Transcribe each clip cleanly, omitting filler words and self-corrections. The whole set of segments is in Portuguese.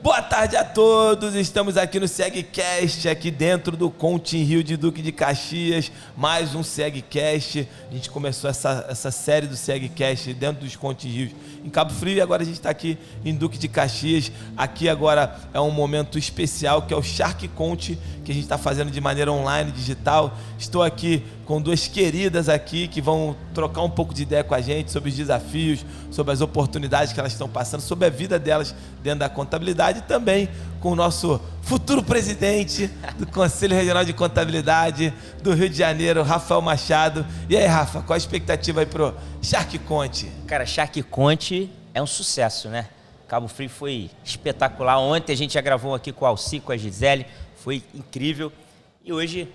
Boa tarde a todos, estamos aqui no SegCast, aqui dentro do Conte Rio de Duque de Caxias, mais um SegCast. A gente começou essa série do SegCast dentro dos Conte Rios em Cabo Frio e agora a gente está aqui em Duque de Caxias. Aqui agora é um momento especial que é o Shark Conte, que a gente está fazendo de maneira online, digital. Estou aqui com duas queridas aqui que vão trocar um pouco de ideia com a gente sobre os desafios, sobre as oportunidades que elas estão passando, sobre a vida delas dentro da contabilidade e também com o nosso futuro presidente do Conselho Regional de Contabilidade do Rio de Janeiro, Rafael Machado. E aí, Rafa, qual a expectativa aí pro Shark Conte? Cara, Shark Conte é um sucesso, né? Cabo Frio foi espetacular. Ontem a gente já gravou aqui com o Alci, com a Gisele, foi incrível. E hoje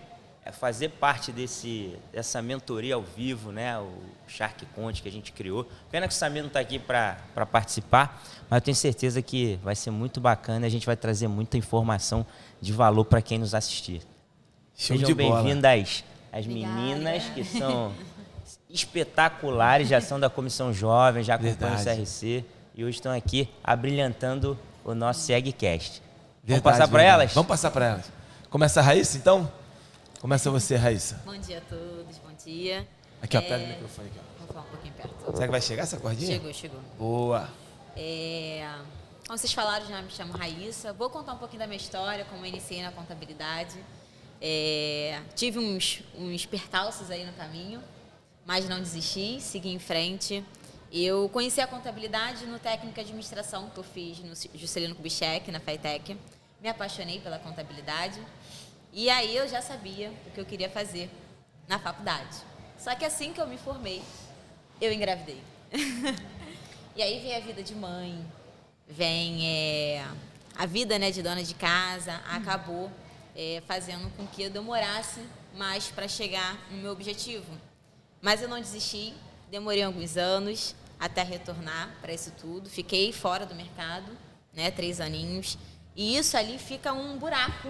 é fazer parte dessa mentoria ao vivo, né? O Shark Conte que a gente criou. Pena que o Samir não está aqui para participar, mas eu tenho certeza que vai ser muito bacana. A gente vai trazer muita informação de valor para quem nos assistir. Sejam bem-vindas as meninas que são espetaculares, já são da Comissão Jovem, já acompanham o CRC e hoje estão aqui abrilhantando o nosso SegCast. Vamos passar para elas? Vamos passar para elas. Começa a Raíssa, então? Começa você, Raíssa. Bom dia a todos, bom dia. Aqui, ó, pega o microfone aqui, ó. Vou falar um pouquinho perto. Será que vai chegar essa cordinha? Chegou. Boa. Como vocês falaram, já me chamo Raíssa. Vou contar um pouquinho da minha história, como eu iniciei na contabilidade. Tive uns percalços aí no caminho, mas não desisti, segui em frente. Eu conheci a contabilidade no técnico de administração que eu fiz no Juscelino Kubitschek, na FATEC. Me apaixonei pela contabilidade. E aí eu já sabia o que eu queria fazer na faculdade. Só que assim que eu me formei, eu engravidei. E aí vem a vida de mãe, vem a vida, né, de dona de casa, acabou fazendo com que eu demorasse mais para chegar no meu objetivo. Mas eu não desisti, demorei alguns anos até retornar para isso tudo. Fiquei fora do mercado, né, 3 aninhos. E isso ali fica um buraco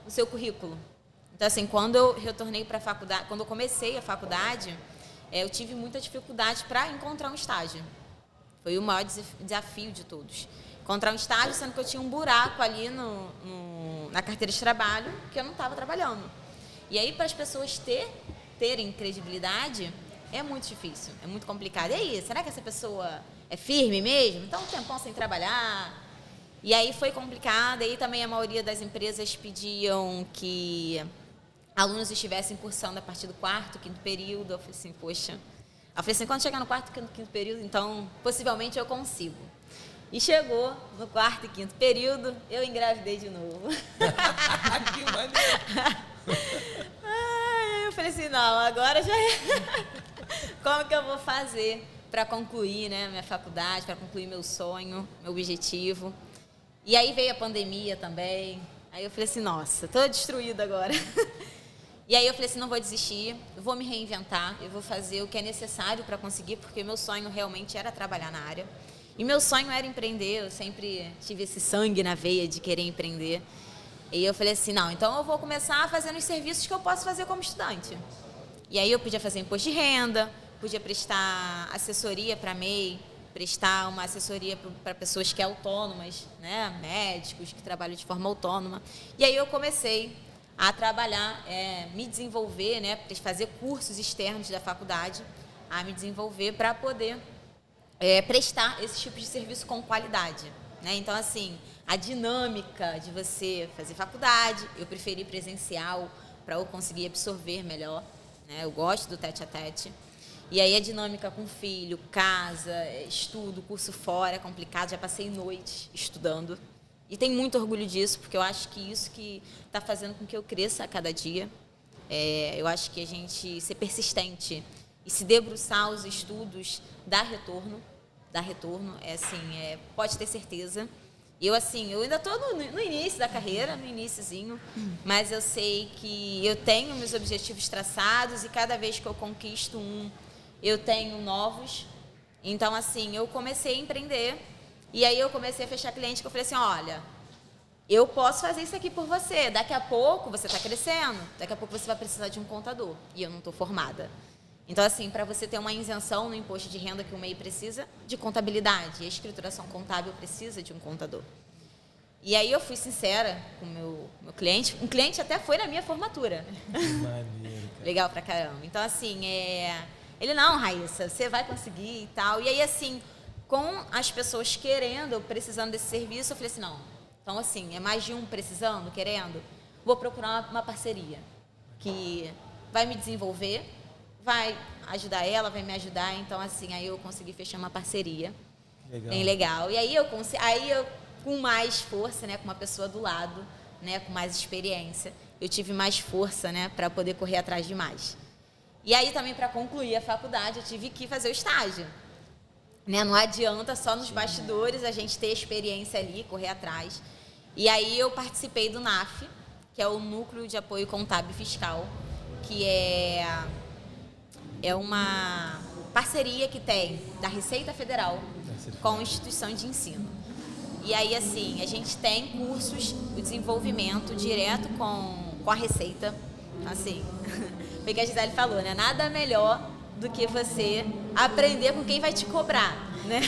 no seu currículo. Então, assim, quando eu retornei para a faculdade, quando eu comecei a faculdade, eu tive muita dificuldade para encontrar um estágio. Foi o maior desafio de todos. Encontrar um estágio, sendo que eu tinha um buraco ali na carteira de trabalho que eu não estava trabalhando. E aí, para as pessoas terem credibilidade, é muito difícil, é muito complicado. E aí, será que essa pessoa é firme mesmo? Então, um tempão sem trabalhar. E aí foi complicado, e aí também a maioria das empresas pediam que alunos estivessem cursando a partir do 4º, 5º período. Eu falei assim, poxa. Eu falei assim, quando chegar no 4º, 5º período, então possivelmente eu consigo. E chegou no 4º e 5º período, eu engravidei de novo. Que maneiro! Eu falei assim, não, agora já é. Como que eu vou fazer para concluir, né, minha faculdade, para concluir meu sonho, meu objetivo? E aí veio a pandemia também. Aí eu falei assim, nossa, tô destruída agora. E aí eu falei assim, não vou desistir, eu vou me reinventar, eu vou fazer o que é necessário para conseguir, porque meu sonho realmente era trabalhar na área. E meu sonho era empreender, eu sempre tive esse sangue na veia de querer empreender. E eu falei assim, não, então eu vou começar fazendo os serviços que eu posso fazer como estudante. E aí eu podia fazer imposto de renda, podia prestar assessoria para MEI, prestar uma assessoria para pessoas que são autônomas, né, médicos que trabalham de forma autônoma. E aí eu comecei a trabalhar, me desenvolver, né, fazer cursos externos da faculdade, a me desenvolver para poder prestar esse tipo de serviço com qualidade, né? Então, assim, a dinâmica de você fazer faculdade, eu preferi presencial para eu conseguir absorver melhor, né? Eu gosto do tete-a-tete. E aí a dinâmica com filho, casa, estudo, curso fora é complicado. Já passei noites estudando. E tenho muito orgulho disso, porque eu acho que isso que está fazendo com que eu cresça a cada dia. Eu acho que a gente ser persistente e se debruçar aos estudos dá retorno. Pode ter certeza. Eu ainda estou no início da carreira, no iniciozinho, mas eu sei que eu tenho meus objetivos traçados e cada vez que eu conquisto eu tenho novos. Então, assim, eu comecei a empreender e aí eu comecei a fechar cliente que eu falei assim, olha, eu posso fazer isso aqui por você. Daqui a pouco você está crescendo, daqui a pouco você vai precisar de um contador e eu não estou formada. Então, assim, para você ter uma isenção no imposto de renda que o MEI precisa de contabilidade, e a escrituração contábil precisa de um contador. E aí eu fui sincera com o meu cliente. Um cliente até foi na minha formatura. Maneiro, cara. Legal pra caramba. Então, assim, ele, não, Raíssa, você vai conseguir e tal. E aí, assim, com as pessoas querendo, precisando desse serviço, eu falei assim, não. Então, assim, é mais de um precisando, querendo. Vou procurar uma parceria que vai me desenvolver, vai ajudar ela, vai me ajudar. Então, assim, aí eu consegui fechar uma parceria. Legal. Bem legal. E aí eu com mais força, né, com uma pessoa do lado, né, com mais experiência, eu tive mais força, né, para poder correr atrás de mais. E aí também para concluir a faculdade, eu tive que fazer o estágio. Né, não adianta só nos bastidores a gente ter experiência ali, correr atrás. E aí eu participei do NAF, que é o Núcleo de Apoio Contábil e Fiscal, que é uma parceria que tem da Receita Federal com a instituição de ensino. E aí, assim, a gente tem cursos de desenvolvimento direto com a Receita. Assim, foi o que a Gisele falou, né? Nada melhor do que você aprender com quem vai te cobrar, né?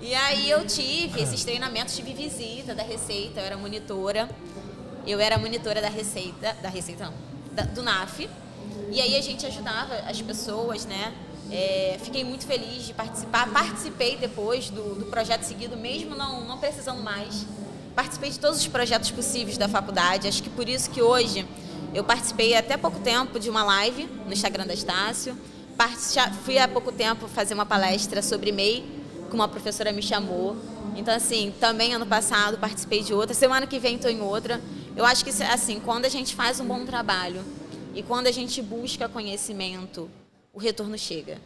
E aí eu tive esses treinamentos, tive visita da Receita, eu era monitora da Receita não, do NAF. E aí a gente ajudava as pessoas, né? Fiquei muito feliz de participar. Participei depois do projeto seguido, mesmo não precisando mais. Participei de todos os projetos possíveis da faculdade. Acho que por isso que hoje eu participei até pouco tempo de uma live no Instagram da Estácio. Fui há pouco tempo fazer uma palestra sobre MEI, que uma professora me chamou. Então, assim, também ano passado participei de outra. Semana que vem estou em outra. Eu acho que, assim, quando a gente faz um bom trabalho e quando a gente busca conhecimento, o retorno chega.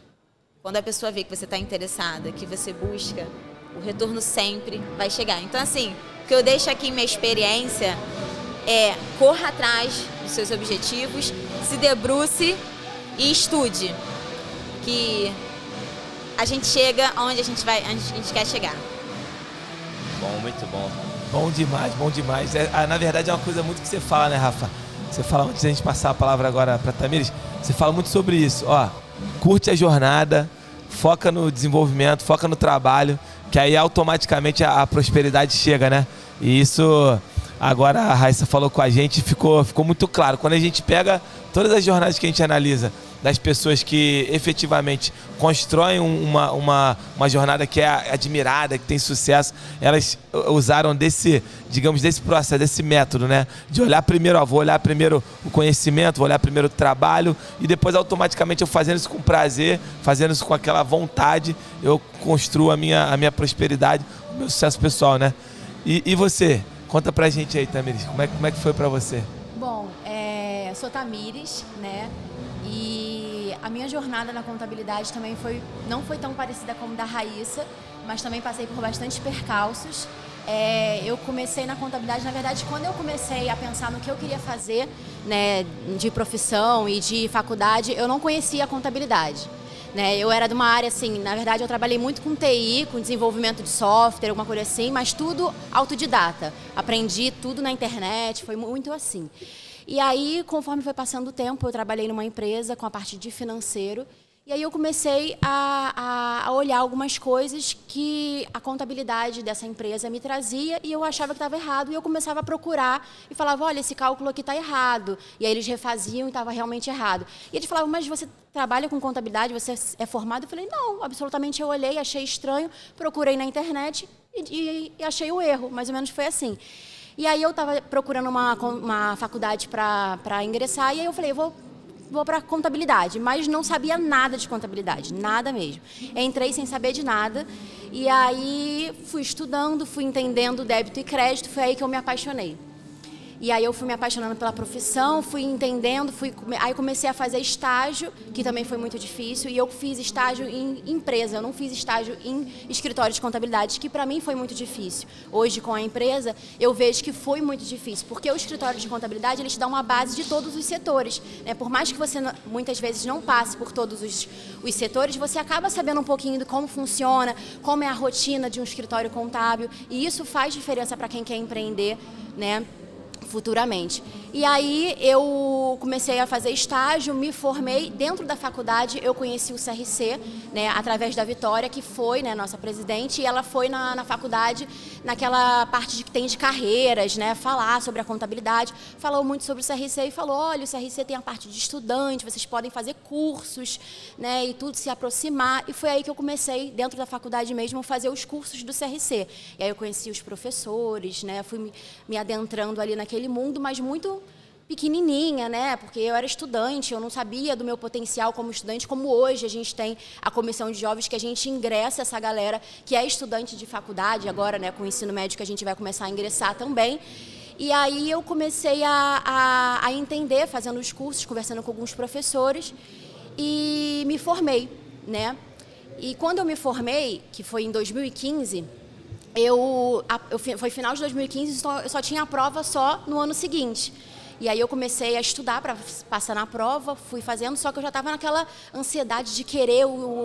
Quando a pessoa vê que você está interessada, que você busca, o retorno sempre vai chegar. Então, assim, o que eu deixo aqui, minha experiência, corra atrás dos seus objetivos, se debruce e estude. Que a gente chega onde a gente quer chegar. Bom, muito bom. Bom demais, bom demais. Na verdade, é uma coisa muito que você fala, né, Rafa? Você fala, antes da gente passar a palavra agora para Tamires, você fala muito sobre isso. Ó, curte a jornada, foca no desenvolvimento, foca no trabalho, que aí automaticamente a prosperidade chega, né? E isso, agora a Raíssa falou com a gente, ficou muito claro. Quando a gente pega todas as jornadas que a gente analisa, das pessoas que efetivamente constroem uma jornada que é admirada, que tem sucesso, elas usaram desse processo, desse método, né? De olhar primeiro, vou olhar primeiro o conhecimento, vou olhar primeiro o trabalho e depois automaticamente eu fazendo isso com prazer, fazendo isso com aquela vontade, eu construo a minha prosperidade, o meu sucesso pessoal, né? E você? Conta pra gente aí, Tamires, como é que foi pra você? Bom, eu sou Tamires, né? E a minha jornada na contabilidade também não foi tão parecida como da Raíssa, mas também passei por bastantes percalços. Eu comecei na contabilidade, na verdade, quando eu comecei a pensar no que eu queria fazer, né, de profissão e de faculdade, eu não conhecia a contabilidade. Né, eu era de uma área assim, na verdade eu trabalhei muito com TI, com desenvolvimento de software, alguma coisa assim, mas tudo autodidata. Aprendi tudo na internet, foi muito assim. E aí, conforme foi passando o tempo, eu trabalhei numa empresa com a parte de financeiro. E aí eu comecei a olhar algumas coisas que a contabilidade dessa empresa me trazia e eu achava que estava errado. E eu começava a procurar e falava, olha, esse cálculo aqui está errado. E aí eles refaziam e estava realmente errado. E eles falavam, mas você trabalha com contabilidade, você é formado? Eu falei, não, absolutamente. Eu olhei, achei estranho, procurei na internet e achei o erro. Mais ou menos foi assim. E aí eu estava procurando uma faculdade para ingressar e aí eu falei, vou para contabilidade, mas não sabia nada de contabilidade, nada mesmo. Entrei sem saber de nada e aí fui estudando, fui entendendo débito e crédito, foi aí que eu me apaixonei. E aí eu fui me apaixonando pela profissão, fui entendendo, aí comecei a fazer estágio, que também foi muito difícil, e eu fiz estágio em empresa, eu não fiz estágio em escritório de contabilidade, que para mim foi muito difícil. Hoje, com a empresa, eu vejo que foi muito difícil, porque o escritório de contabilidade, ele te dá uma base de todos os setores, né? Por mais que você muitas vezes não passe por todos os setores, você acaba sabendo um pouquinho de como funciona, como é a rotina de um escritório contábil, e isso faz diferença para quem quer empreender, né? futuramente. E aí eu comecei a fazer estágio, me formei. Dentro da faculdade eu conheci o CRC, né, através da Vitória, que foi, né, nossa presidente, e ela foi na faculdade, naquela parte que tem de carreiras, né, falar sobre a contabilidade, falou muito sobre o CRC e falou, olha, o CRC tem a parte de estudante, vocês podem fazer cursos, né, e tudo se aproximar. E foi aí que eu comecei, dentro da faculdade mesmo, a fazer os cursos do CRC. E aí eu conheci os professores, né, fui me adentrando ali naquele mundo, mas muito pequenininha, né? Porque eu era estudante, eu não sabia do meu potencial como estudante, como hoje a gente tem a comissão de jovens que a gente ingressa essa galera que é estudante de faculdade, agora, né, com o ensino médio que a gente vai começar a ingressar também. E aí eu comecei a entender, fazendo os cursos, conversando com alguns professores e me formei, né? E quando eu me formei, que foi em 2015, foi final de 2015, então eu só tinha a prova só no ano seguinte. E aí eu comecei a estudar para passar na prova, fui fazendo, só que eu já estava naquela ansiedade de querer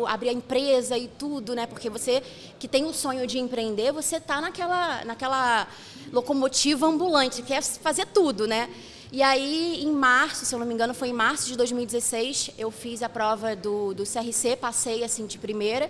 abrir a empresa e tudo, né? Porque você que tem o sonho de empreender, você está naquela locomotiva ambulante, quer fazer tudo, né? E aí, em março, se eu não me engano, foi em março de 2016, eu fiz a prova do CRC, passei assim de primeira.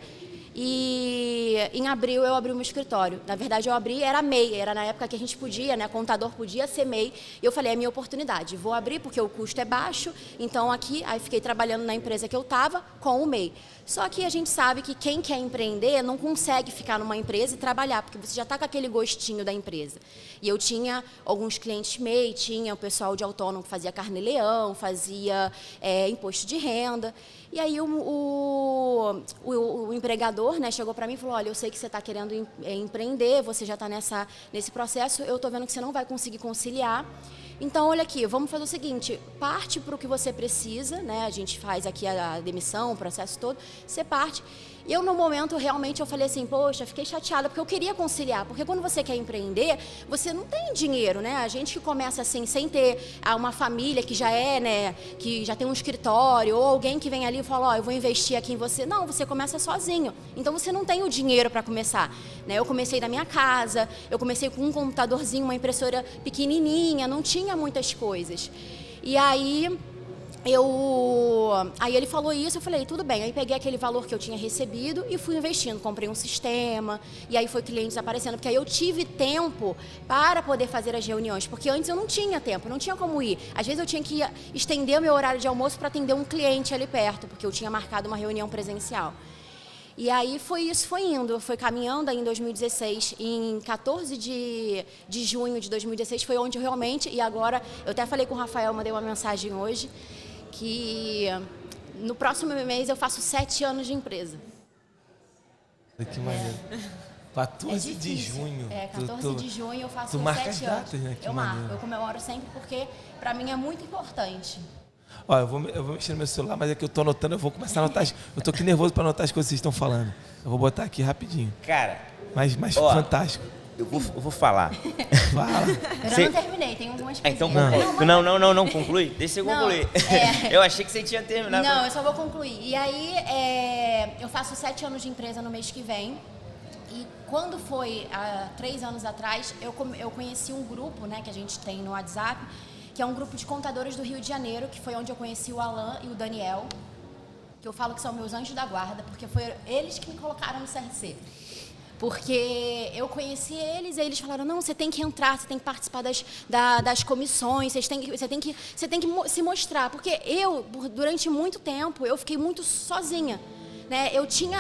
E em abril eu abri o meu escritório. Na verdade, eu abri, era MEI, era na época que a gente podia, né, contador podia ser MEI. E eu falei, é a minha oportunidade, vou abrir porque o custo é baixo. Então aqui, aí fiquei trabalhando na empresa que eu estava com o MEI. Só que a gente sabe que quem quer empreender não consegue ficar numa empresa e trabalhar, porque você já está com aquele gostinho da empresa. E eu tinha alguns clientes MEI, tinha o pessoal de autônomo que fazia carnê-leão, fazia imposto de renda. E aí o empregador, né, chegou para mim e falou, olha, eu sei que você está querendo empreender, você já está nesse processo, eu estou vendo que você não vai conseguir conciliar. Então, olha aqui, vamos fazer o seguinte, parte para o que você precisa, né, a gente faz aqui a demissão, o processo todo, você parte. E eu, no momento, realmente, eu falei assim, poxa, fiquei chateada, porque eu queria conciliar, porque quando você quer empreender, você não tem dinheiro, né? A gente que começa assim, sem ter uma família que já né, que já tem um escritório, ou alguém que vem ali e fala, ó, eu vou investir aqui em você. Não, você começa sozinho. Então, você não tem o dinheiro para começar, né? Eu comecei da minha casa, eu comecei com um computadorzinho, uma impressora pequenininha, não tinha muitas coisas. E aí ele falou isso, eu falei, tudo bem. Aí peguei aquele valor que eu tinha recebido e fui investindo, comprei um sistema, e aí foi clientes aparecendo, porque aí eu tive tempo para poder fazer as reuniões, porque antes eu não tinha tempo, não tinha como ir. Às vezes eu tinha que estender o meu horário de almoço para atender um cliente ali perto, porque eu tinha marcado uma reunião presencial. E aí foi indo, foi caminhando aí em 2016, em 14 de junho de 2016 foi onde eu realmente, e agora, eu até falei com o Rafael, mandei uma mensagem hoje, que no próximo mês eu faço 7 anos de empresa. Que maneiro. 14 de junho. 14 de junho eu faço 7 marca anos. as datas, né? Que maneiro. Eu comemoro sempre porque para mim é muito importante. Ó, eu vou mexer no meu celular, mas é que eu tô anotando, eu vou começar a anotar. Eu tô aqui nervoso para anotar as coisas que vocês estão falando. Eu vou botar aqui rapidinho. Cara, mas fantástico. Eu vou falar. Fala. Eu não terminei, tem algumas coisas. Então conclui. Não, conclui. Deixa eu concluir. Eu achei que você tinha terminado. Não, eu só vou concluir. E aí, eu faço 7 anos de empresa no mês que vem. E quando foi, há 3 anos atrás, eu conheci um grupo, né, que a gente tem no WhatsApp, que é um grupo de contadores do Rio de Janeiro, que foi onde eu conheci o Alan e o Daniel, que eu falo que são meus anjos da guarda, porque foi eles que me colocaram no CRC. Porque eu conheci eles e eles falaram, não, você tem que entrar, você tem que participar das comissões, você tem que se mostrar. Porque durante muito tempo, eu fiquei muito sozinha, né? Eu tinha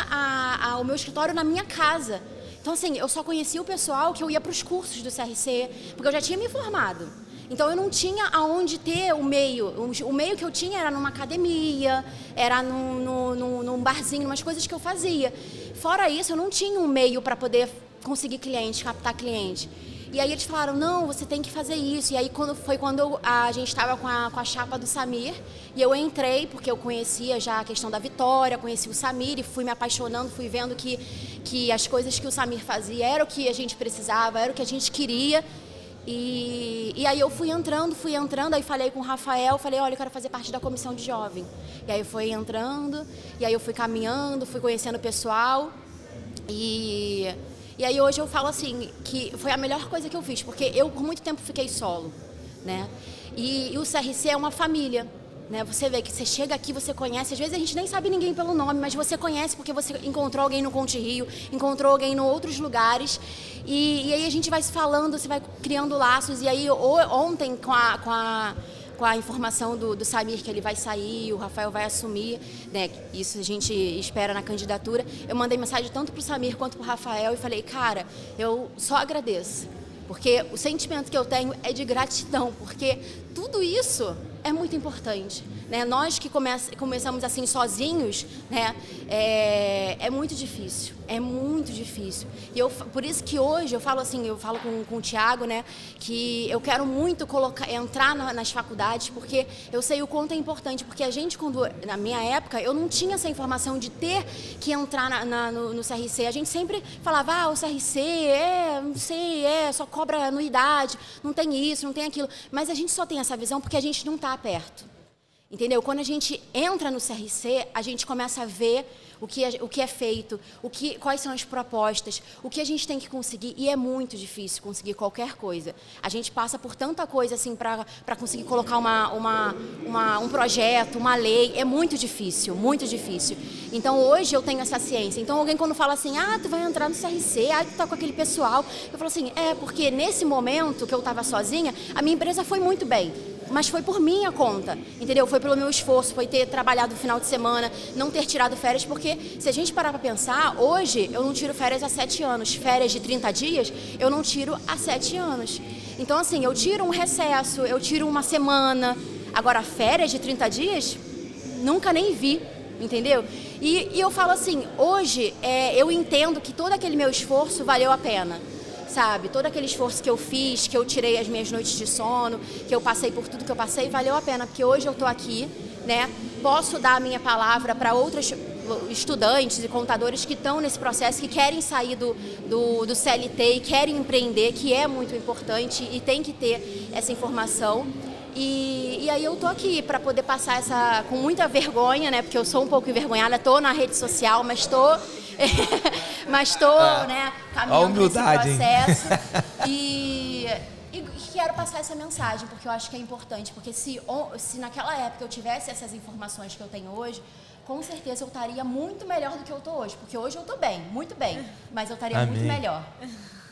o meu escritório na minha casa. Então, assim, eu só conhecia o pessoal que eu ia para os cursos do CRC, porque eu já tinha me formado. Então, eu não tinha aonde ter o meio. O meio que eu tinha era numa academia, era num barzinho, umas coisas que eu fazia. Fora isso, eu não tinha um meio para poder conseguir cliente, captar cliente. E aí eles falaram, não, você tem que fazer isso. E aí foi quando a gente estava com a chapa do Samir, e eu entrei, porque eu conhecia já a questão da Vitória, conheci o Samir e fui me apaixonando, fui vendo que as coisas que o Samir fazia era o que a gente precisava, era o que a gente queria. E aí eu fui entrando, aí falei com o Rafael, falei, olha, eu quero fazer parte da comissão de jovem. E aí foi entrando, e aí eu fui caminhando, fui conhecendo o pessoal. E aí hoje eu falo assim, que foi a melhor coisa que eu fiz, porque eu por muito tempo fiquei solo. né? E o CRC é uma família, né? Você vê que você chega aqui, você conhece, às vezes a gente nem sabe ninguém pelo nome, mas você conhece porque você encontrou alguém no Conte Rio, encontrou alguém em outros lugares, e aí a gente vai se falando, você vai criando laços, e aí ontem com a informação do Samir que ele vai sair, o Rafael vai assumir, né? Isso a gente espera na candidatura. Eu mandei mensagem tanto para o Samir quanto para o Rafael e falei, cara, eu só agradeço, porque o sentimento que eu tenho é de gratidão, porque tudo isso é muito importante, né? Nós que começamos assim sozinhos, né? É muito difícil, E por isso que hoje eu falo assim, eu falo com o Thiago, né? Que eu quero muito entrar nas faculdades, porque eu sei o quanto é importante, porque a gente, na minha época, eu não tinha essa informação de ter que entrar no CRC. A gente sempre falava, o CRC, não sei, só cobra anuidade, não tem isso, não tem aquilo. Mas a gente só tem essa visão porque a gente não está perto, entendeu? Quando a gente entra no CRC, a gente começa a ver o que é feito, quais são as propostas, o que a gente tem que conseguir, e é muito difícil conseguir qualquer coisa. A gente passa por tanta coisa assim para conseguir colocar um projeto, uma lei, é muito difícil, muito difícil. Então hoje eu tenho essa ciência. Então alguém quando fala assim, tu vai entrar no CRC, tu tá com aquele pessoal, eu falo assim, porque nesse momento que eu estava sozinha, a minha empresa foi muito bem. Mas foi por minha conta, entendeu? Foi pelo meu esforço, foi ter trabalhado no final de semana, não ter tirado férias, porque se a gente parar para pensar, hoje eu não tiro férias há 7 anos. Férias de 30 dias, eu não tiro há 7 anos. Então, assim, eu tiro um recesso, eu tiro uma semana. Agora, férias de 30 dias, nunca nem vi, entendeu? E eu falo assim, hoje eu entendo que todo aquele meu esforço valeu a pena. Sabe, todo aquele esforço que eu fiz, que eu tirei as minhas noites de sono, que eu passei por tudo que eu passei, valeu a pena, porque hoje eu estou aqui, né? Posso dar a minha palavra para outros estudantes e contadores que estão nesse processo, que querem sair do CLT e querem empreender, que é muito importante e tem que ter essa informação. E aí eu tô aqui para poder passar com muita vergonha, né? Porque eu sou um pouco envergonhada, tô na rede social, mas tô né, caminhando nesse processo e quero passar essa mensagem, porque eu acho que é importante, porque se naquela época eu tivesse essas informações que eu tenho hoje, com certeza eu estaria muito melhor do que eu tô hoje, porque hoje eu tô bem, muito bem, mas eu estaria muito melhor.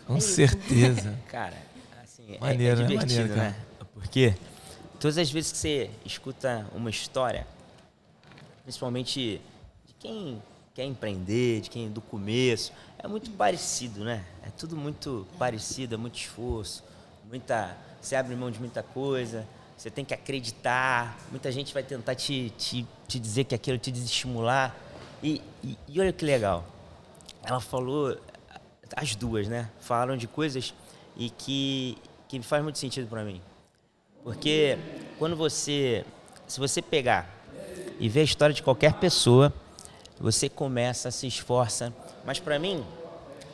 Com certeza. Cara, assim, maneiro, é divertido, maneiro, né? Porque todas as vezes que você escuta uma história, principalmente de quem quer empreender, de quem do começo, é muito parecido, né? É tudo muito parecido, é muito esforço, você abre mão de muita coisa, você tem que acreditar, muita gente vai tentar te dizer que aquilo te desestimular. E olha que legal, ela falou, as duas, né? Falaram de coisas e que faz muito sentido para mim. Porque se você pegar e ver a história de qualquer pessoa, você começa, se esforça, mas para mim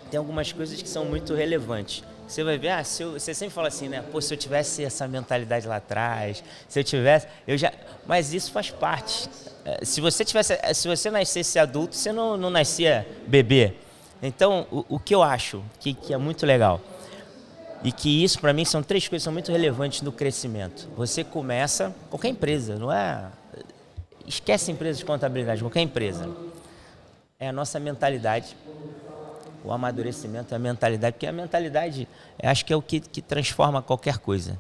tem algumas coisas que são muito relevantes. Você vai ver, você sempre fala assim, né? Pô, se eu tivesse essa mentalidade lá atrás, se eu tivesse, mas isso faz parte. Se você nascesse adulto, você não nascia bebê. Então, o que eu acho que é muito legal, e que isso para mim são 3 coisas que são muito relevantes no crescimento. Você começa, qualquer empresa, não é? Esquece empresa de contabilidade, qualquer empresa. É a nossa mentalidade. O amadurecimento é a mentalidade, porque a mentalidade, acho que é o que transforma qualquer coisa.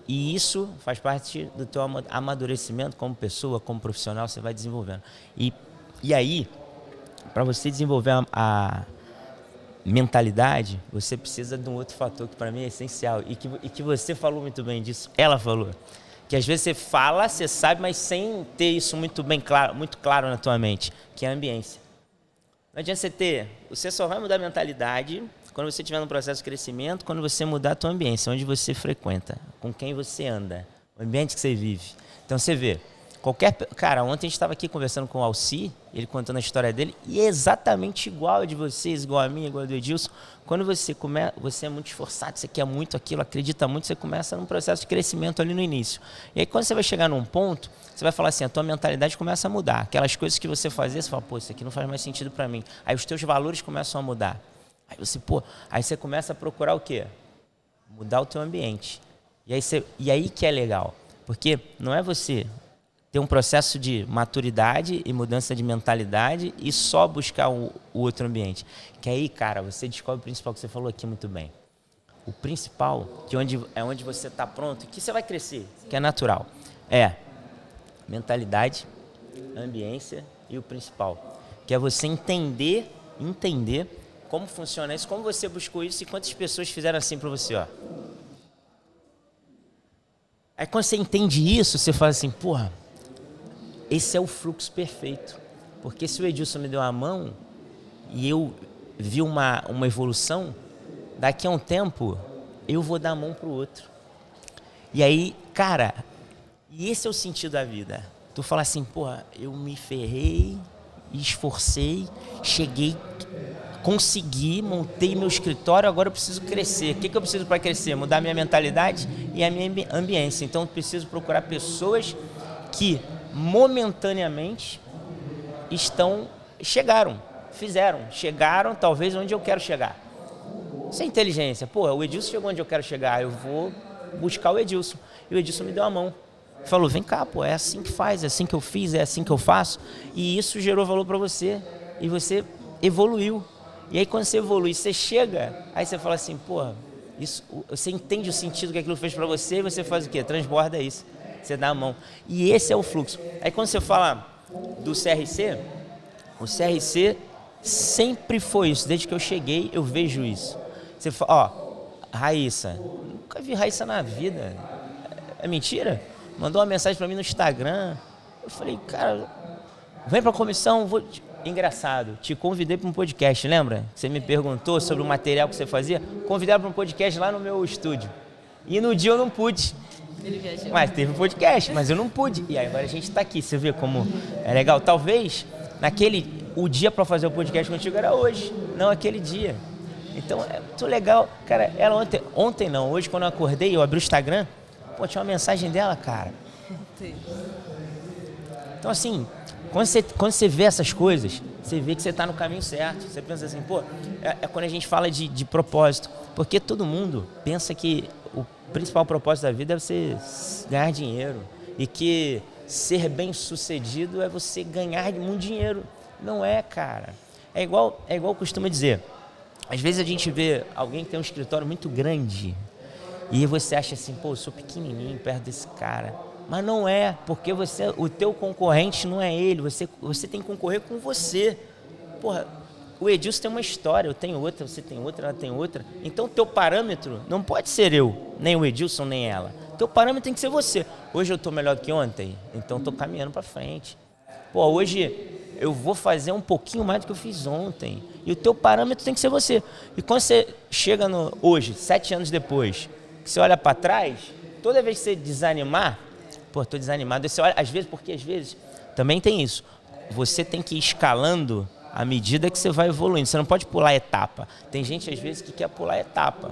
E isso faz parte do teu amadurecimento como pessoa, como profissional, você vai desenvolvendo. E aí, para você desenvolver a mentalidade, você precisa de um outro fator que para mim é essencial e que você falou muito bem disso, ela falou. Que às vezes você fala, você sabe, mas sem ter isso muito claro na tua mente, que é a ambiência. Não adianta você só vai mudar a mentalidade quando você estiver num processo de crescimento, quando você mudar a tua ambiência, onde você frequenta, com quem você anda, o ambiente que você vive. Então você vê, cara, ontem a gente estava aqui conversando com o Alci, ele contando a história dele, e é exatamente igual a de vocês, igual a mim, igual a do Edilson. Quando você é muito esforçado, você quer muito aquilo, acredita muito, você começa num processo de crescimento ali no início. E aí quando você vai chegar num ponto, você vai falar assim, a tua mentalidade começa a mudar. Aquelas coisas que você fazia, você fala, pô, isso aqui não faz mais sentido para mim. Aí os teus valores começam a mudar. Aí você começa a procurar o quê? Mudar o teu ambiente. E aí que é legal, porque não é você ter um processo de maturidade e mudança de mentalidade e só buscar o outro ambiente. Que aí, cara, você descobre o principal que você falou aqui muito bem. O principal, que é onde você está pronto, que você vai crescer, que é natural, é mentalidade, ambiência e o principal, que é você entender como funciona isso, como você buscou isso e quantas pessoas fizeram assim para você, ó. Aí quando você entende isso, você fala assim, porra, esse é o fluxo perfeito. Porque se o Edilson me deu a mão e eu vi uma evolução, daqui a um tempo eu vou dar a mão pro outro. E aí, cara, e esse é o sentido da vida. Tu fala assim, porra, eu me ferrei, esforcei, cheguei, consegui, montei meu escritório, agora eu preciso crescer. O que eu preciso para crescer? Mudar minha mentalidade e a minha ambiência. Então eu preciso procurar pessoas que momentaneamente chegaram talvez onde eu quero chegar. Isso é inteligência. Pô, o Edilson chegou onde eu quero chegar, eu vou buscar o Edilson. E o Edilson me deu a mão. Falou, vem cá, pô, é assim que faz, é assim que eu fiz, é assim que eu faço. E isso gerou valor para você. E você evoluiu. E aí quando você evolui, você chega, aí você fala assim, pô, você entende o sentido que aquilo fez para você e você faz o quê? Transborda isso. Você dá a mão. E esse é o fluxo. Aí quando você fala do CRC, o CRC sempre foi isso. Desde que eu cheguei, eu vejo isso. Você fala, ó, Raíssa. Nunca vi Raíssa na vida. É mentira? Mandou uma mensagem para mim no Instagram. Eu falei, cara, vem para a comissão. Engraçado, te convidei para um podcast, lembra? Você me perguntou sobre o material que você fazia. Convidei para um podcast lá no meu estúdio. E no dia eu não pude. Mas teve um podcast, mas eu não pude. E aí agora a gente está aqui, você vê como é legal. Talvez o dia para fazer o podcast contigo era hoje, não aquele dia. Então é muito legal. Cara, ela ontem não, hoje quando eu acordei, eu abri o Instagram, pô, tinha uma mensagem dela, cara. Então assim, quando você vê essas coisas, você vê que você está no caminho certo. Você pensa assim, pô, é quando a gente fala de propósito. Porque todo mundo pensa que o principal propósito da vida é você ganhar dinheiro. E que ser bem sucedido é você ganhar muito dinheiro. Não é, cara. É igual costuma dizer. Às vezes a gente vê alguém que tem um escritório muito grande e você acha assim, pô, eu sou pequenininho perto desse cara. Mas não é, porque o teu concorrente não é ele, você tem que concorrer com você. Porra, o Edilson tem uma história, eu tenho outra, você tem outra, ela tem outra. Então o teu parâmetro não pode ser eu, nem o Edilson, nem ela. O teu parâmetro tem que ser você. Hoje eu estou melhor do que ontem, então estou caminhando para frente. Pô, hoje eu vou fazer um pouquinho mais do que eu fiz ontem. E o teu parâmetro tem que ser você. E quando você chega hoje, 7 anos depois, que você olha para trás, toda vez que você desanimar, pô, tô desanimado. Você olha, às vezes, também tem isso. Você tem que ir escalando à medida que você vai evoluindo. Você não pode pular etapa. Tem gente, às vezes, que quer pular etapa.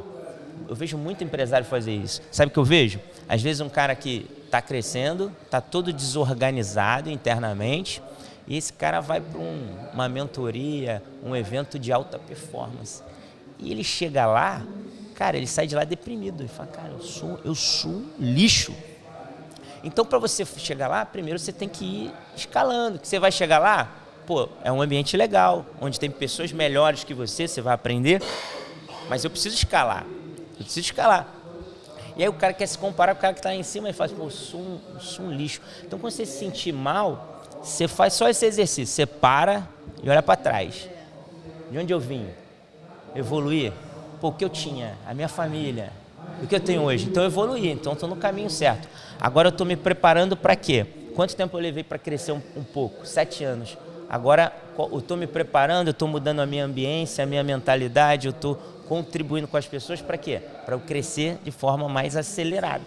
Eu vejo muito empresário fazer isso. Sabe o que eu vejo? Às vezes um cara que está crescendo, está todo desorganizado internamente, e esse cara vai para uma mentoria, um evento de alta performance. E ele chega lá, cara, ele sai de lá deprimido. Ele fala, cara, eu sou um lixo. Então, para você chegar lá, primeiro você tem que ir escalando. Que você vai chegar lá, pô, é um ambiente legal, onde tem pessoas melhores que você vai aprender, mas eu preciso escalar. E aí o cara quer se comparar com o cara que está lá em cima e fala, pô, eu sou um lixo. Então, quando você se sentir mal, você faz só esse exercício. Você para e olha para trás. De onde eu vim? Evoluir? Pô, o que eu tinha? A minha família. O que eu tenho hoje? Então eu evoluí, então estou no caminho certo. Agora eu estou me preparando para quê? Quanto tempo eu levei para crescer um pouco? 7 anos. Agora eu estou me preparando, eu estou mudando a minha ambiência, a minha mentalidade, eu estou contribuindo com as pessoas para quê? Para eu crescer de forma mais acelerada.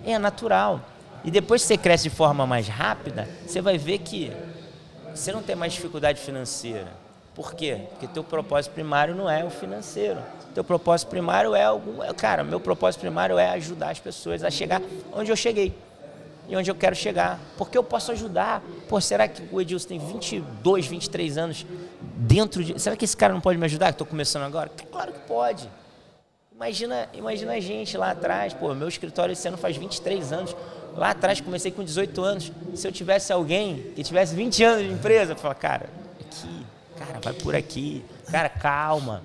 É natural. E depois que você cresce de forma mais rápida, você vai ver que você não tem mais dificuldade financeira. Por quê? Porque teu propósito primário não é o financeiro. Teu propósito primário é Cara, meu propósito primário é ajudar as pessoas a chegar onde eu cheguei. E onde eu quero chegar. Porque eu posso ajudar. Pô, será que o Edilson tem 22, 23 anos dentro de... Será que esse cara não pode me ajudar, que estou começando agora? Claro que pode. Imagina a gente lá atrás, pô, meu escritório esse ano faz 23 anos. Lá atrás comecei com 18 anos. Se eu tivesse alguém que tivesse 20 anos de empresa, eu falava, cara, vai por aqui. Cara, calma.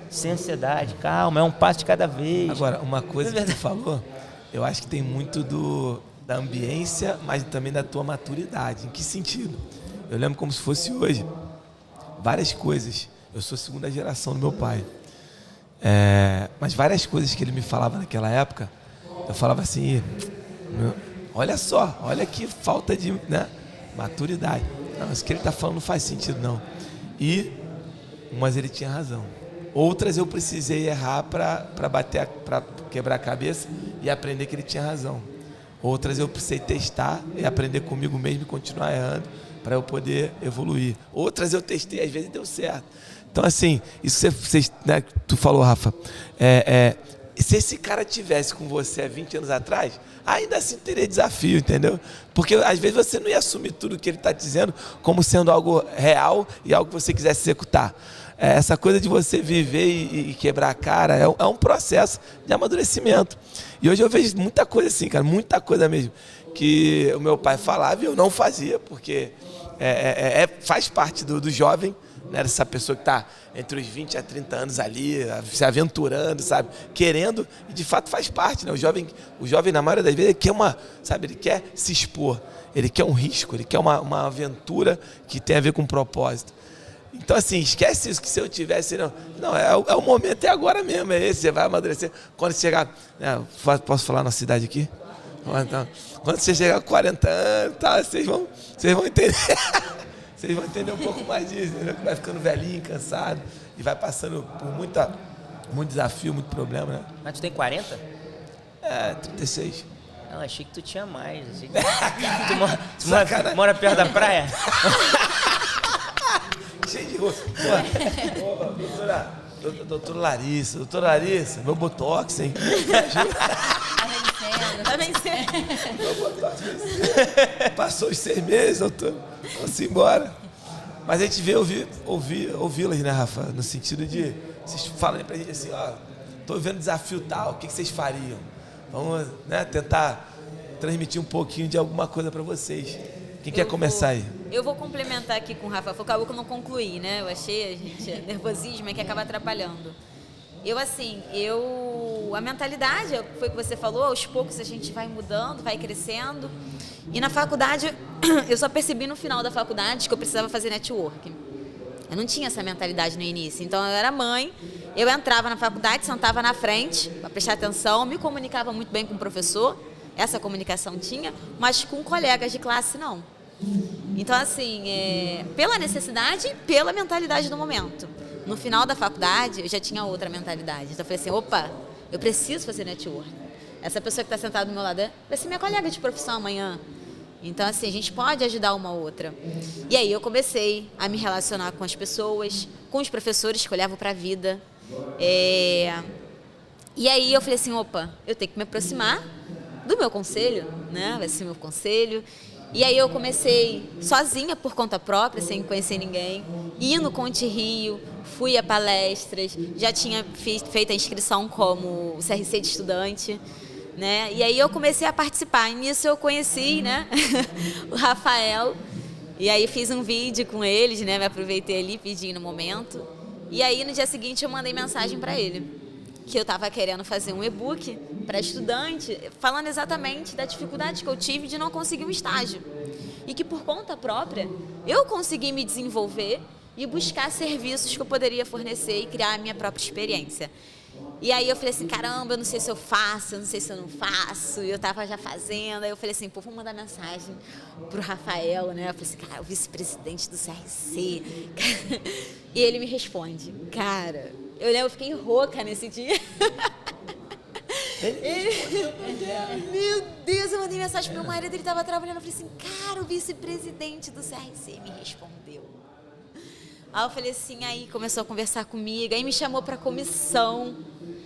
Sem ansiedade, calma, é um passo de cada vez. Agora, uma coisa que tu falou, eu acho que tem muito da ambiência, mas também da tua maturidade. Em que sentido? Eu lembro como se fosse hoje. Várias coisas. Eu sou segunda geração do meu pai. Mas várias coisas que ele me falava naquela época, eu falava assim, olha só, olha que falta de maturidade. Não, isso que ele está falando não faz sentido, não. Mas ele tinha razão. Outras eu precisei errar para quebrar a cabeça e aprender que ele tinha razão. Outras eu precisei testar e aprender comigo mesmo e continuar errando para eu poder evoluir. Outras eu testei, às vezes deu certo. Então, assim, isso que tu falou, Rafa, se esse cara tivesse com você há 20 anos atrás, ainda assim teria desafio, entendeu? Porque às vezes você não ia assumir tudo que ele está dizendo como sendo algo real e algo que você quisesse executar. Essa coisa de você viver e quebrar a cara é um processo de amadurecimento. E hoje eu vejo muita coisa assim, cara, muita coisa mesmo, que o meu pai falava e eu não fazia, porque faz parte do jovem, né, dessa pessoa que está entre os 20 a 30 anos ali, se aventurando, sabe, querendo, e de fato faz parte, né? O jovem na maioria das vezes, ele quer se expor, ele quer um risco, ele quer uma aventura que tem a ver com um propósito. Então, assim, esquece isso, que se eu tivesse... Não, é o momento, é agora mesmo, é esse, você vai amadurecer. Quando você chegar... posso falar na cidade aqui? Então, quando você chegar com 40 anos, tá, vocês vão entender. Vocês vão entender um pouco mais disso, entendeu? Vai ficando velhinho, cansado, e vai passando por muito desafio, muito problema, né? Mas tu tem 40? 36. Não, achei que tu tinha mais. Achei que tu mora perto da praia? Cheio de rosto. Doutora Larissa, meu botox, hein? Tá vencendo. Meu botox venceu. Passou os 6 meses, doutor. Vamos embora. Mas a gente vê ouvi-las, né, Rafa? No sentido de, vocês falam pra gente assim, tô vivendo desafio tal, o que vocês fariam? Vamos, né, tentar transmitir um pouquinho de alguma coisa pra vocês. Quem quer começar aí? Eu vou complementar aqui com o Rafa. Acabou que eu não concluí, né? Eu achei, nervosismo é que acaba atrapalhando. A mentalidade, foi o que você falou, aos poucos a gente vai mudando, vai crescendo. E na faculdade, eu só percebi no final da faculdade que eu precisava fazer networking. Eu não tinha essa mentalidade no início. Então, eu era mãe, eu entrava na faculdade, sentava na frente para prestar atenção, me comunicava muito bem com o professor, essa comunicação tinha, mas com colegas de classe não. Então, assim, pela necessidade e pela mentalidade do momento. No final da faculdade, eu já tinha outra mentalidade. Então, eu falei assim, opa, eu preciso fazer network. Essa pessoa que está sentada do meu lado vai ser minha colega de profissão amanhã. Então, assim, a gente pode ajudar uma outra. E aí eu comecei a me relacionar com as pessoas, com os professores que olhavam para a vida. E aí eu falei assim, opa, eu tenho que me aproximar do meu conselho, né? Vai ser meu conselho. E aí eu comecei sozinha, por conta própria, sem conhecer ninguém, ir no Conte Rio, fui a palestras, já tinha feito a inscrição como CRC de estudante, né? E aí eu comecei a participar. E nisso eu conheci, né, o Rafael, e aí fiz um vídeo com eles, né? Me aproveitei ali, pedi no momento. E aí no dia seguinte eu mandei mensagem para ele, que eu estava querendo fazer um e-book para estudante, falando exatamente da dificuldade que eu tive de não conseguir um estágio. E que por conta própria, eu consegui me desenvolver e buscar serviços que eu poderia fornecer e criar a minha própria experiência. E aí eu falei assim, caramba, eu não sei se eu faço, eu não sei se eu não faço. E eu estava já fazendo, aí eu falei assim, pô, vou mandar mensagem pro Rafael, né? Eu falei assim, cara, o vice-presidente do CRC. E ele me responde, cara, eu fiquei rouca nesse dia. Meu Deus, eu mandei mensagem pro meu marido, ele estava trabalhando, eu falei assim, cara, o vice-presidente do CRC me respondeu. Aí eu falei assim, aí começou a conversar comigo, aí me chamou para a comissão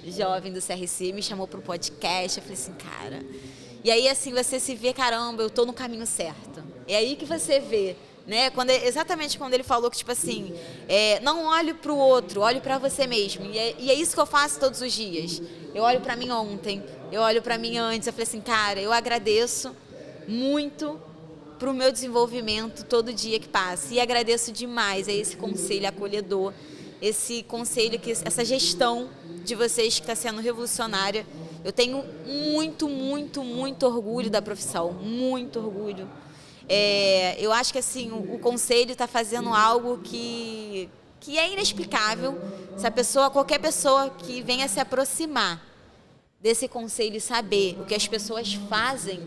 jovem do CRC, me chamou para o podcast, eu falei assim, cara... E aí assim, você se vê, caramba, eu tô no caminho certo. É aí que você vê, né? Exatamente quando ele falou que, tipo assim, não olhe para o outro, olhe para você mesmo. E é isso que eu faço todos os dias. Eu olho para mim ontem, eu olho para mim antes, eu falei assim, cara, eu agradeço muito para o meu desenvolvimento todo dia que passa. E agradeço demais a esse conselho acolhedor, esse conselho, essa gestão de vocês que está sendo revolucionária. Eu tenho muito, muito, muito orgulho da profissão, muito orgulho. Eu acho que assim, o conselho está fazendo algo que é inexplicável. Qualquer pessoa que venha se aproximar desse conselho e saber o que as pessoas fazem,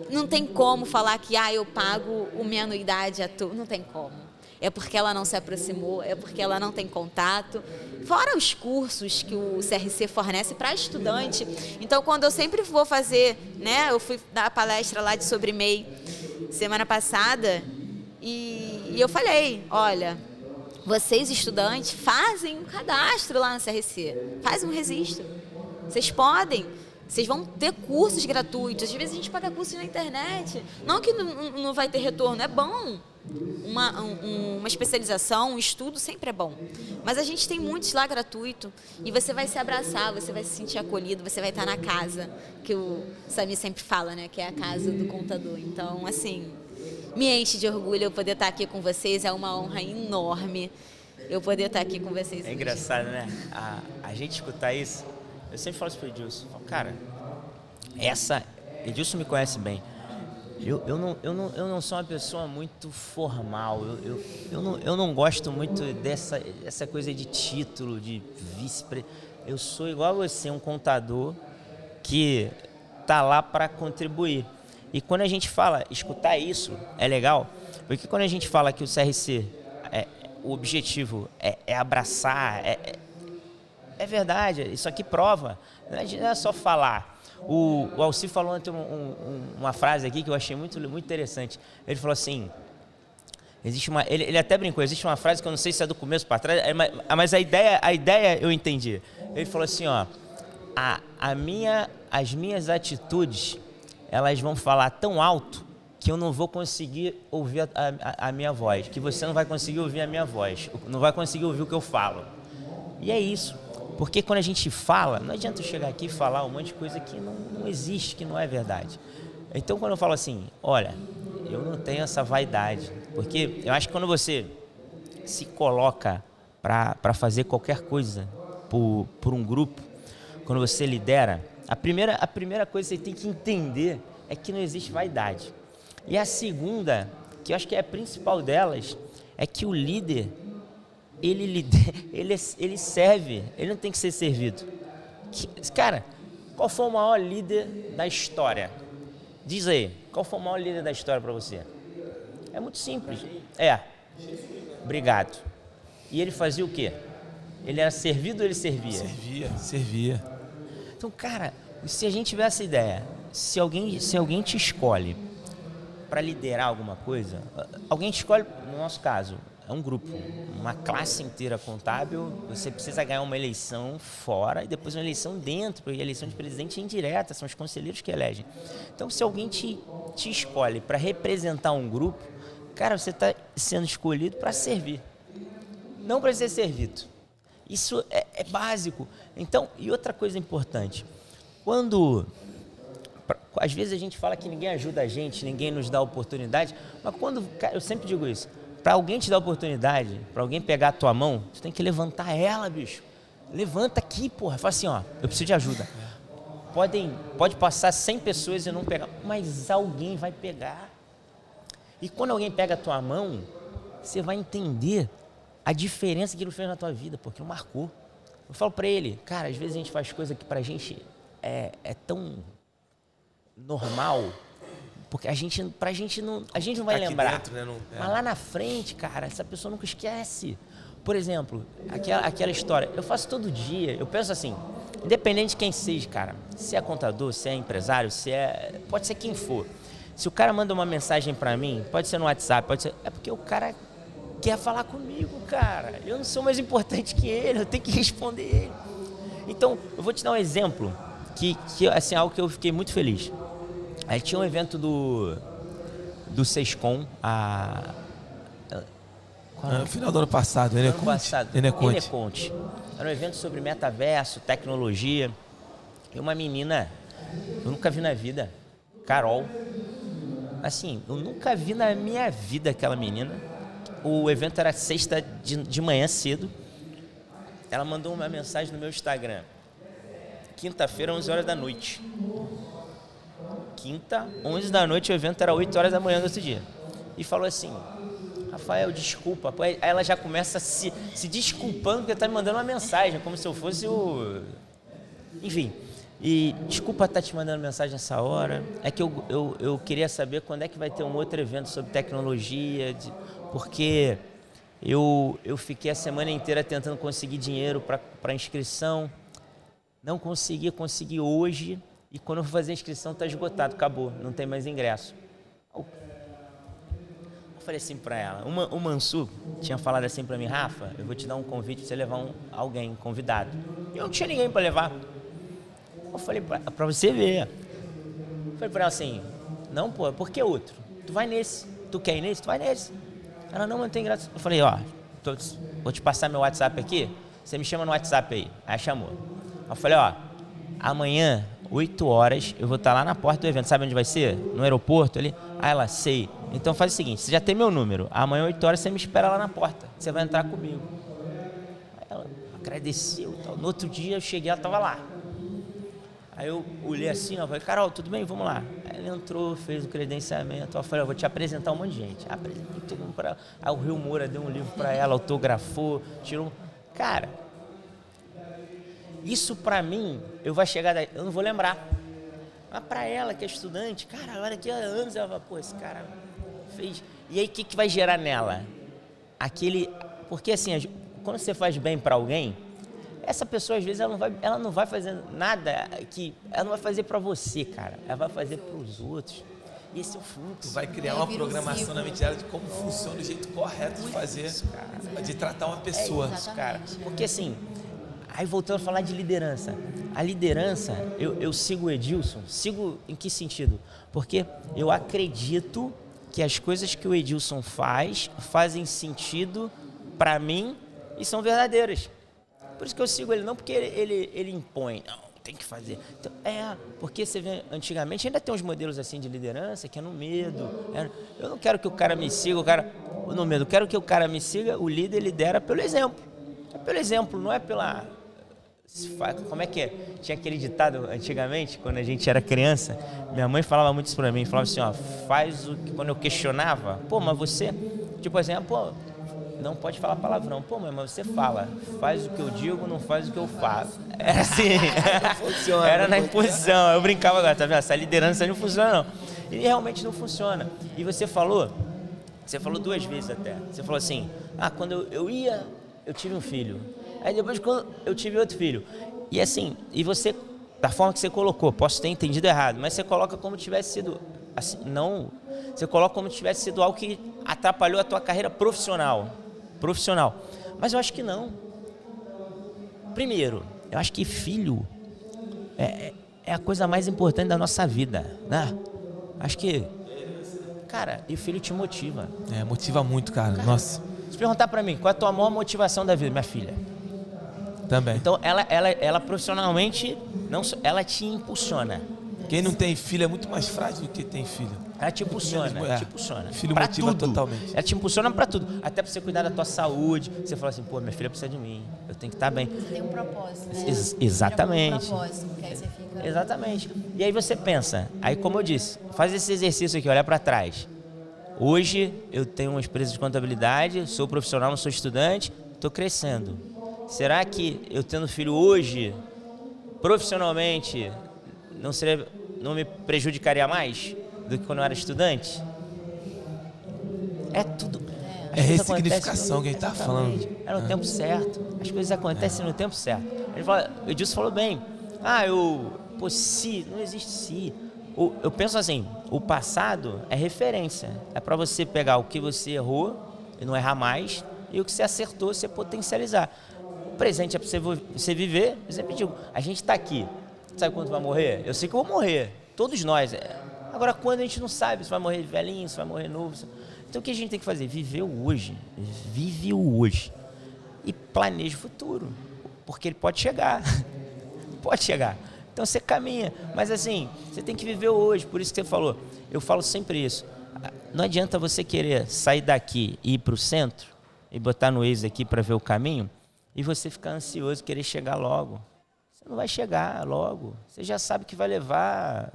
não tem como falar que eu pago minha anuidade a tu. Não tem como. É porque ela não se aproximou, é porque ela não tem contato. Fora os cursos que o CRC fornece para estudante. Então, quando eu sempre vou fazer, né, eu fui dar a palestra lá de sobre MEI semana passada e eu falei, olha, vocês estudantes fazem um cadastro lá no CRC, fazem um registro. Vocês podem. Vocês vão ter cursos gratuitos. Às vezes a gente paga cursos na internet. Não que não vai ter retorno, é bom. Uma especialização, um estudo sempre é bom. Mas a gente tem muitos lá gratuito. E você vai se abraçar, você vai se sentir acolhido, você vai estar na casa, que o Sami sempre fala, né? Que é a casa do contador. Então, assim, me enche de orgulho eu poder estar aqui com vocês. É uma honra enorme eu poder estar aqui com vocês. É engraçado, né? A gente escutar isso. Eu sempre falo isso pro Edilson. Cara, Edilson me conhece bem. Eu não sou uma pessoa muito formal. Eu não gosto muito dessa coisa de título, de vice-presidente. Eu sou igual a você, um contador que tá lá para contribuir. E quando a gente fala, escutar isso é legal, porque quando a gente fala que o CRC, o objetivo é abraçar, é verdade, isso aqui prova, não é só falar. O Alci falou ontem uma frase aqui que eu achei muito, muito interessante. Ele falou assim, ele até brincou, existe uma frase que eu não sei se é do começo para trás, mas a ideia eu entendi. Ele falou assim, ó, as minhas atitudes, elas vão falar tão alto que eu não vou conseguir ouvir a minha voz, que você não vai conseguir ouvir a minha voz, não vai conseguir ouvir o que eu falo. E é isso. Porque quando a gente fala, não adianta eu chegar aqui e falar um monte de coisa que não existe, que não é verdade. Então, quando eu falo assim, olha, eu não tenho essa vaidade, porque eu acho que quando você se coloca para fazer qualquer coisa por um grupo, quando você lidera, a primeira coisa que você tem que entender é que não existe vaidade. E a segunda, que eu acho que é a principal delas, é que o líder, ele serve, ele não tem que ser servido. Cara, qual foi o maior líder da história? Diz aí, qual foi o maior líder da história para você? É muito simples. Obrigado. E ele fazia o quê? Ele era servido ou ele servia? Servia. Então, cara, se a gente tiver essa ideia, se alguém te escolhe para liderar alguma coisa, alguém te escolhe, no nosso caso, é um grupo, uma classe inteira contábil, você precisa ganhar uma eleição fora e depois uma eleição dentro, porque a eleição de presidente é indireta, são os conselheiros que elegem. Então, se alguém te escolhe para representar um grupo, cara, você está sendo escolhido para servir, não para ser servido. Isso é básico. Então, e outra coisa importante, às vezes a gente fala que ninguém ajuda a gente, ninguém nos dá oportunidade, mas cara, eu sempre digo isso, para alguém te dar oportunidade, para alguém pegar a tua mão, tu tem que levantar ela, bicho. Levanta aqui, porra. Fala assim, ó, eu preciso de ajuda. Pode passar 100 pessoas e não pegar, mas alguém vai pegar. E quando alguém pega a tua mão, você vai entender a diferença que ele fez na tua vida, porque ele marcou. Eu falo para ele, cara, às vezes a gente faz coisa que pra gente é tão normal, porque a gente não vai lembrar. Dentro, né? Mas lá na frente, cara, essa pessoa nunca esquece. Por exemplo, aquela história, eu faço todo dia, eu penso assim, independente de quem seja, cara, se é contador, se é empresário, pode ser quem for. Se o cara manda uma mensagem pra mim, pode ser no WhatsApp, é porque o cara quer falar comigo, cara. Eu não sou mais importante que ele, eu tenho que responder ele. Então, eu vou te dar um exemplo, que assim, algo que eu fiquei muito feliz. Aí tinha um evento do Sescom, No final do ano passado, Eneconte. Era um evento sobre metaverso, tecnologia. E uma menina, eu nunca vi na vida, Carol. Assim, eu nunca vi na minha vida aquela menina. O evento era sexta de manhã cedo. Ela mandou uma mensagem no meu Instagram. Quinta-feira, 11 horas da noite. Quinta, 11 da noite, o evento era 8 horas da manhã do outro dia. E falou assim: Rafael, desculpa. Aí ela já começa se desculpando porque tá me mandando uma mensagem, como se eu fosse o... Enfim. E desculpa estar te mandando mensagem nessa hora. É que eu queria saber quando é que vai ter um outro evento sobre tecnologia, porque eu fiquei a semana inteira tentando conseguir dinheiro para inscrição. Não consegui hoje. E quando eu vou fazer a inscrição está esgotado, acabou, não tem mais ingresso. Eu falei assim para ela, o Mansur tinha falado assim para mim: Rafa, eu vou te dar um convite para você levar alguém convidado. E eu não tinha ninguém para levar. Eu falei para você ver. Eu falei para ela assim: não, pô, por que outro? Tu vai nesse. Tu quer ir nesse? Tu vai nesse. Ela: não, mas não tem graça. Eu falei: ó, vou te passar meu WhatsApp aqui, você me chama no WhatsApp aí. Aí chamou. Eu falei: ó, amanhã, 8 horas, eu vou estar lá na porta do evento. Sabe onde vai ser? No aeroporto ali. Aí ela: sei. Então faz o seguinte, você já tem meu número. Amanhã, 8 horas, você me espera lá na porta. Você vai entrar comigo. Aí ela agradeceu. Tal. No outro dia eu cheguei, ela estava lá. Aí eu olhei assim, ó, falei: Carol, tudo bem? Vamos lá. Aí ela entrou, fez o credenciamento. Eu falei: eu vou te apresentar um monte de gente. Apresentei todo mundo para ela. Aí o Rio Moura deu um livro para ela, autografou, tirou. Cara, isso para mim, eu não vou lembrar. Mas para ela, que é estudante, cara, olha aqui há anos, ela fala: pô, esse cara fez. E aí o que vai gerar nela? Porque assim, quando você faz bem para alguém, essa pessoa, às vezes, ela não vai fazer nada ela não vai fazer para você, cara. Ela vai fazer para os outros. E esse é o fluxo. Vai criar uma programação na mente dela de como funciona o jeito correto de fazer, de tratar uma pessoa. Cara. Porque assim, aí voltando a falar de liderança. A liderança, eu sigo o Edilson. Sigo em que sentido? Porque eu acredito que as coisas que o Edilson fazem sentido para mim e são verdadeiras. Por isso que eu sigo ele, não porque ele impõe, não, tem que fazer. Então, porque você vê, antigamente ainda tem uns modelos assim de liderança que é no medo. Eu não quero que o cara me siga, no medo. Eu quero que o cara me siga, o líder lidera pelo exemplo. É pelo exemplo, não é pela... Como é que é? Tinha aquele ditado antigamente, quando a gente era criança, minha mãe falava muito isso pra mim, falava assim, ó, faz o que... Quando eu questionava, pô, mas você... Tipo assim, pô... Não pode falar palavrão. Pô, mas você fala, faz o que eu digo, não faz o que eu faço. Era assim. Era na imposição. Eu brincava agora, tá vendo? Essa liderança não funciona, não. E realmente não funciona. E você falou 2 vezes até. Você falou assim, quando eu tive um filho. Aí depois quando eu tive outro filho. E assim, e você, da forma que você colocou, posso ter entendido errado, mas você coloca como tivesse sido, assim, não, você coloca como tivesse sido algo que atrapalhou a tua carreira profissional. Mas eu acho que não. Primeiro, eu acho que filho é a coisa mais importante da nossa vida, né? Acho que, cara, e o filho te motiva. Motiva muito, cara. Nossa. Se perguntar pra mim, qual é a tua maior motivação da vida? Minha filha. Também. Então, ela profissionalmente, ela te impulsiona. Quem não tem filho é muito mais frágil do que tem filho. Ela te impulsiona. Filho pra motiva tudo. totalmente. Ela te impulsiona pra tudo. Até pra você cuidar da tua saúde. Você fala assim, pô, minha filha precisa de mim. Eu tenho que estar bem. Você tem um propósito, né? Exatamente. Tem um propósito, que aí você fica... Exatamente. E aí você pensa, aí como eu disse, faz esse exercício aqui, olhar pra trás. Hoje eu tenho uma empresa de contabilidade, sou profissional, não sou estudante, estou crescendo. Será que eu tendo filho hoje, profissionalmente, não me prejudicaria mais do que quando eu era estudante? É tudo. É ressignificação que a gente está falando. É no tempo certo. As coisas acontecem no tempo certo. O Edilson falou bem. Se, não existe se. Eu penso assim, o passado é referência. É para você pegar o que você errou e não errar mais, e o que você acertou, você potencializar. O presente é para você viver. Eu sempre digo, a gente está aqui. Sabe quando vai morrer? Eu sei que eu vou morrer. Todos nós. Agora, quando a gente não sabe se vai morrer velhinho, se vai morrer novo. Então, o que a gente tem que fazer? Viver o hoje. Vive o hoje. E planeja o futuro. Porque ele pode chegar. Pode chegar. Então, você caminha. Mas, assim, você tem que viver o hoje. Por isso que você falou. Eu falo sempre isso. Não adianta você querer sair daqui e ir para o centro e botar no Waze aqui para ver o caminho e você ficar ansioso, querer chegar logo. Você não vai chegar logo. Você já sabe que vai levar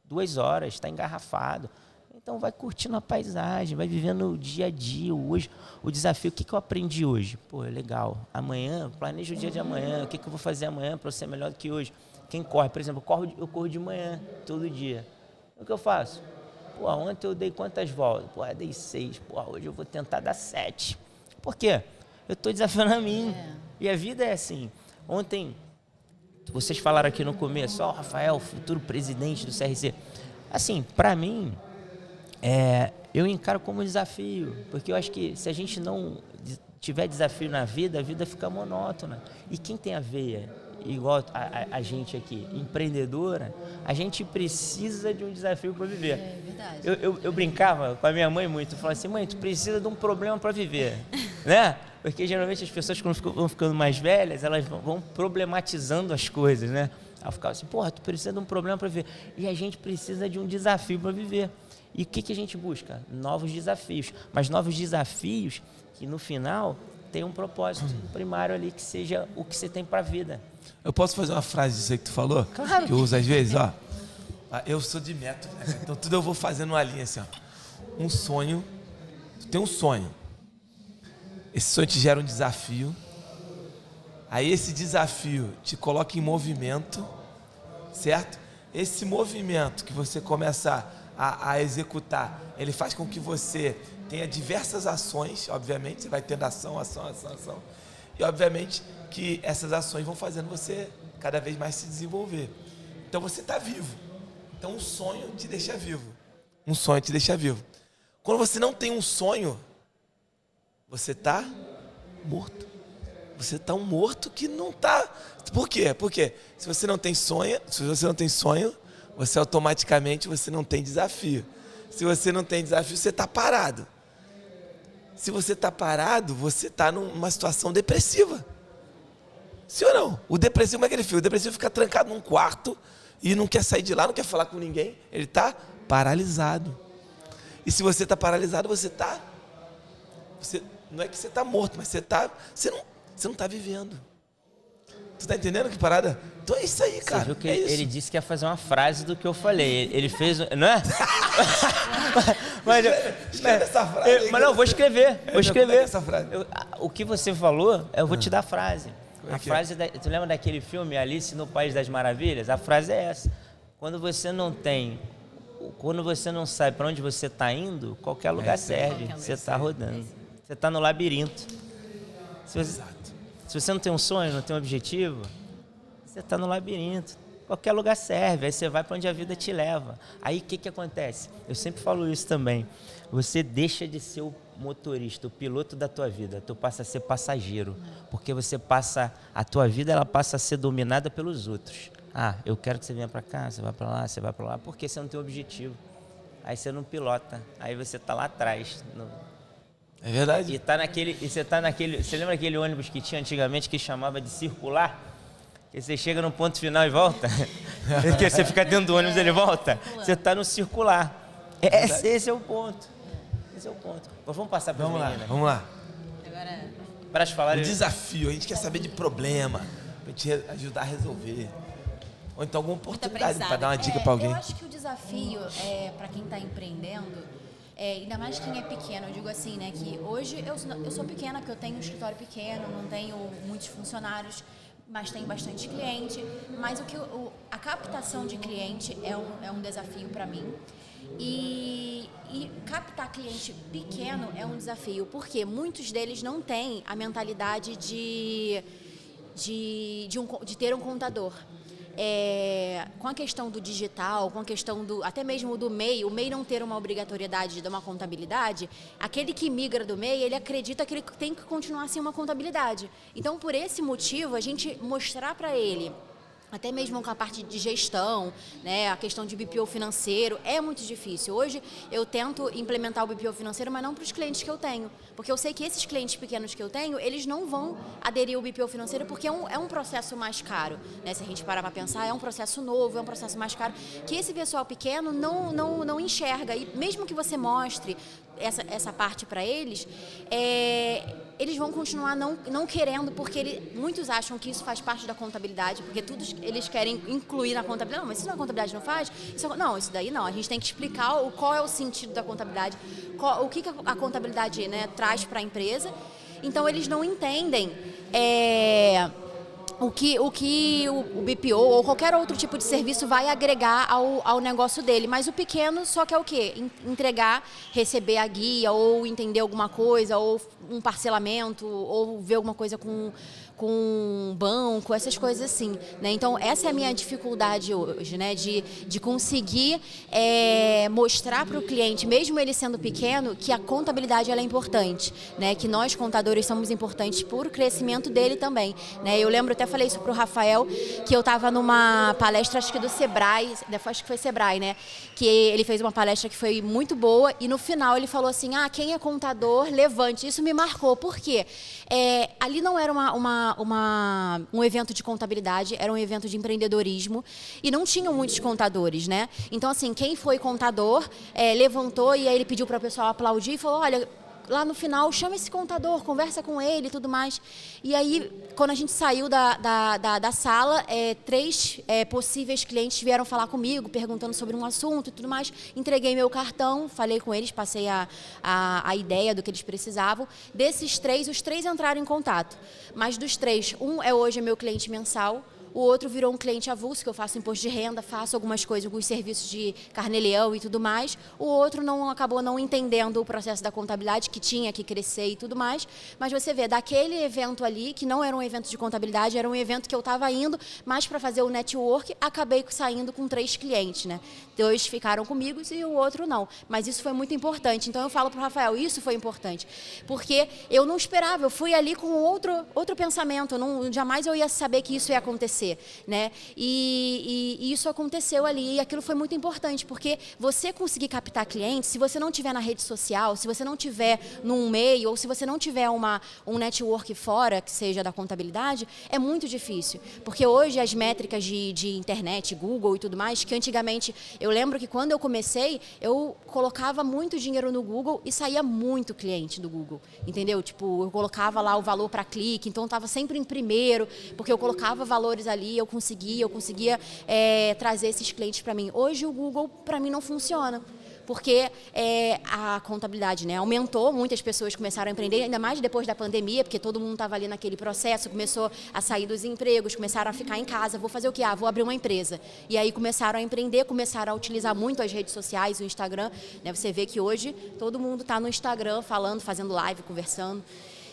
2 horas, está engarrafado. Então vai curtindo a paisagem, vai vivendo o dia a dia, o hoje. O desafio, o que eu aprendi hoje? Pô, é legal. Amanhã, planeja o dia de amanhã. O que eu vou fazer amanhã para ser melhor do que hoje? Quem corre, por exemplo, eu corro de manhã, todo dia. O que eu faço? Pô, ontem eu dei quantas voltas? Pô, eu dei 6. Pô, hoje eu vou tentar dar 7. Por quê? Eu estou desafiando a mim. E a vida é assim. Ontem, vocês falaram aqui no começo, Rafael, futuro presidente do CRC. Assim, para mim, eu encaro como um desafio. Porque eu acho que se a gente não tiver desafio na vida, a vida fica monótona. E quem tem a veia, igual a gente aqui, empreendedora, a gente precisa de um desafio para viver. É verdade. Eu brincava com a minha mãe muito, eu falava assim, mãe, tu precisa de um problema para viver, né? Porque geralmente as pessoas quando vão ficando mais velhas, elas vão problematizando as coisas, né? Ela ficava assim, porra, tu precisa de um problema para viver. E a gente precisa de um desafio para viver. E o que a gente busca? Novos desafios. Mas novos desafios que no final tem um propósito primário ali, que seja o que você tem para a vida. Eu posso fazer uma frase disso aí que tu falou? Claro. Que eu uso às vezes, ó. Eu sou de método, né? Então tudo eu vou fazendo uma linha assim, ó. Um sonho, tu tem um sonho. Esse sonho te gera um desafio. Aí esse desafio te coloca em movimento, certo? Esse movimento que você começa a executar, ele faz com que você tenha diversas ações, obviamente, você vai tendo ação. E obviamente que essas ações vão fazendo você cada vez mais se desenvolver. Então você está vivo. Então um sonho te deixa vivo. Um sonho te deixa vivo. Quando você não tem um sonho, você está morto. Você está um morto que não está. Por quê? Porque se você não tem sonho, você automaticamente não tem desafio. Se você não tem desafio, você está parado. Se você está parado, você está numa situação depressiva. Sim ou não? O depressivo, como é que ele fica? O depressivo fica trancado num quarto e não quer sair de lá, não quer falar com ninguém. Ele está paralisado. E se você está paralisado, não é que você está morto, mas você não está vivendo. Tu está entendendo que parada? Então é isso aí, cara. Você viu que é isso. ele disse que ia fazer uma frase do que eu falei. Ele fez, não é? Mas escreve essa frase aí, mas não, vou escrever. Vou escrever. Como é que é essa frase? O que você falou, eu vou te dar a frase. Como é A que frase, tu lembra daquele filme Alice no País das Maravilhas? A frase é essa. Quando você não sabe para onde você está indo, qualquer lugar serve. Você está rodando. Você está no labirinto. Se você não tem um sonho, não tem um objetivo, você está no labirinto. Qualquer lugar serve, aí você vai para onde a vida te leva. Aí o que acontece? Eu sempre falo isso também. Você deixa de ser o motorista, o piloto da tua vida. Tu passa a ser passageiro. Porque a tua vida ela passa a ser dominada pelos outros. Eu quero que você venha para cá, você vai para lá, você vai para lá. Porque você não tem objetivo. Aí você não pilota. Aí você está lá atrás. É verdade. Você lembra aquele ônibus que tinha antigamente que chamava de circular? Que você chega no ponto final e volta? Que você fica dentro do ônibus e ele volta? Você está no circular. Esse é o ponto. Mas vamos passar para as meninas. Vamos lá. Agora, Para as falarem. O desafio, a gente quer saber de problema, para te ajudar a resolver. Ou então alguma oportunidade para dar uma dica para alguém. Eu acho que o desafio, para quem está empreendendo, ainda mais quem é pequeno, eu digo assim, né, que hoje eu sou pequena, porque eu tenho um escritório pequeno, não tenho muitos funcionários, mas tenho bastante cliente. Mas a captação de cliente é um desafio para mim. E captar cliente pequeno é um desafio, porque muitos deles não têm a mentalidade de ter um contador. Com a questão do digital, com a questão até mesmo do MEI, o MEI não ter uma obrigatoriedade de uma contabilidade, aquele que migra do MEI, ele acredita que ele tem que continuar sem uma contabilidade. Então, por esse motivo, a gente mostrar para ele até mesmo com a parte de gestão, né, a questão de BPO financeiro, é muito difícil. Hoje eu tento implementar o BPO financeiro, mas não para os clientes que eu tenho, porque eu sei que esses clientes pequenos que eu tenho, eles não vão aderir ao BPO financeiro porque é um processo mais caro, né? Se a gente parar para pensar, é um processo novo, é um processo mais caro, que esse pessoal pequeno não enxerga. E mesmo que você mostre essa parte para eles, eles vão continuar não querendo, porque muitos acham que isso faz parte da contabilidade, porque tudo eles querem incluir na contabilidade. Não, mas isso na contabilidade não faz? Isso daí não. A gente tem que explicar qual é o sentido da contabilidade, o que a contabilidade, né, traz para a empresa. Então, eles não entendem o que o BPO ou qualquer outro tipo de serviço vai agregar ao negócio dele. Mas o pequeno só quer o quê? Entregar, receber a guia, ou entender alguma coisa, ou um parcelamento, ou ver alguma coisa com um banco, essas coisas assim, né? Então, essa é a minha dificuldade hoje, né? De conseguir mostrar para o cliente, mesmo ele sendo pequeno, que a contabilidade ela é importante, né? Que nós, contadores, somos importantes para o crescimento dele também, né? Eu lembro, até falei isso para o Rafael, que eu estava numa palestra, acho que do Sebrae, acho que foi Sebrae, né? Que ele fez uma palestra que foi muito boa e no final ele falou assim, quem é contador, levante. Isso me marcou, por quê? Ali não era um evento de contabilidade, era um evento de empreendedorismo e não tinham muitos contadores, né? Então, assim, quem foi contador levantou e aí ele pediu para o pessoal aplaudir e falou, olha, lá no final, chama esse contador, conversa com ele e tudo mais. E aí, quando a gente saiu da sala, 3 possíveis clientes vieram falar comigo, perguntando sobre um assunto e tudo mais. Entreguei meu cartão, falei com eles, passei a ideia do que eles precisavam. Desses 3, os 3 entraram em contato. Mas dos 3, um hoje é meu cliente mensal. O outro virou um cliente avulso, que eu faço imposto de renda, faço algumas coisas, alguns serviços de carnê-leão e tudo mais. O outro acabou não entendendo o processo da contabilidade, que tinha que crescer e tudo mais. Mas você vê, daquele evento ali, que não era um evento de contabilidade, era um evento que eu estava indo mais para fazer o network, acabei saindo com 3 clientes, né? 2 ficaram comigo e o outro não. Mas isso foi muito importante. Então eu falo para o Rafael, isso foi importante. Porque eu não esperava, eu fui ali com outro pensamento, jamais eu ia saber que isso ia acontecer, né? E isso aconteceu ali e aquilo foi muito importante, porque você conseguir captar clientes, se você não tiver na rede social, se você não tiver num meio ou se você não tiver um network fora, que seja da contabilidade, é muito difícil. Porque hoje as métricas de internet, Google e tudo mais, que antigamente, eu lembro que quando eu comecei, eu colocava muito dinheiro no Google e saía muito cliente do Google, entendeu? Tipo, eu colocava lá o valor para clique, então eu estava sempre em primeiro, porque eu colocava valores ali, eu conseguia trazer esses clientes para mim. Hoje o Google, para mim, não funciona. Porque a contabilidade, né, aumentou, muitas pessoas começaram a empreender, ainda mais depois da pandemia, porque todo mundo estava ali naquele processo, começou a sair dos empregos, começaram a ficar em casa, vou fazer o quê? Vou abrir uma empresa. E aí começaram a empreender, começaram a utilizar muito as redes sociais, o Instagram, né, você vê que hoje todo mundo está no Instagram falando, fazendo live, conversando.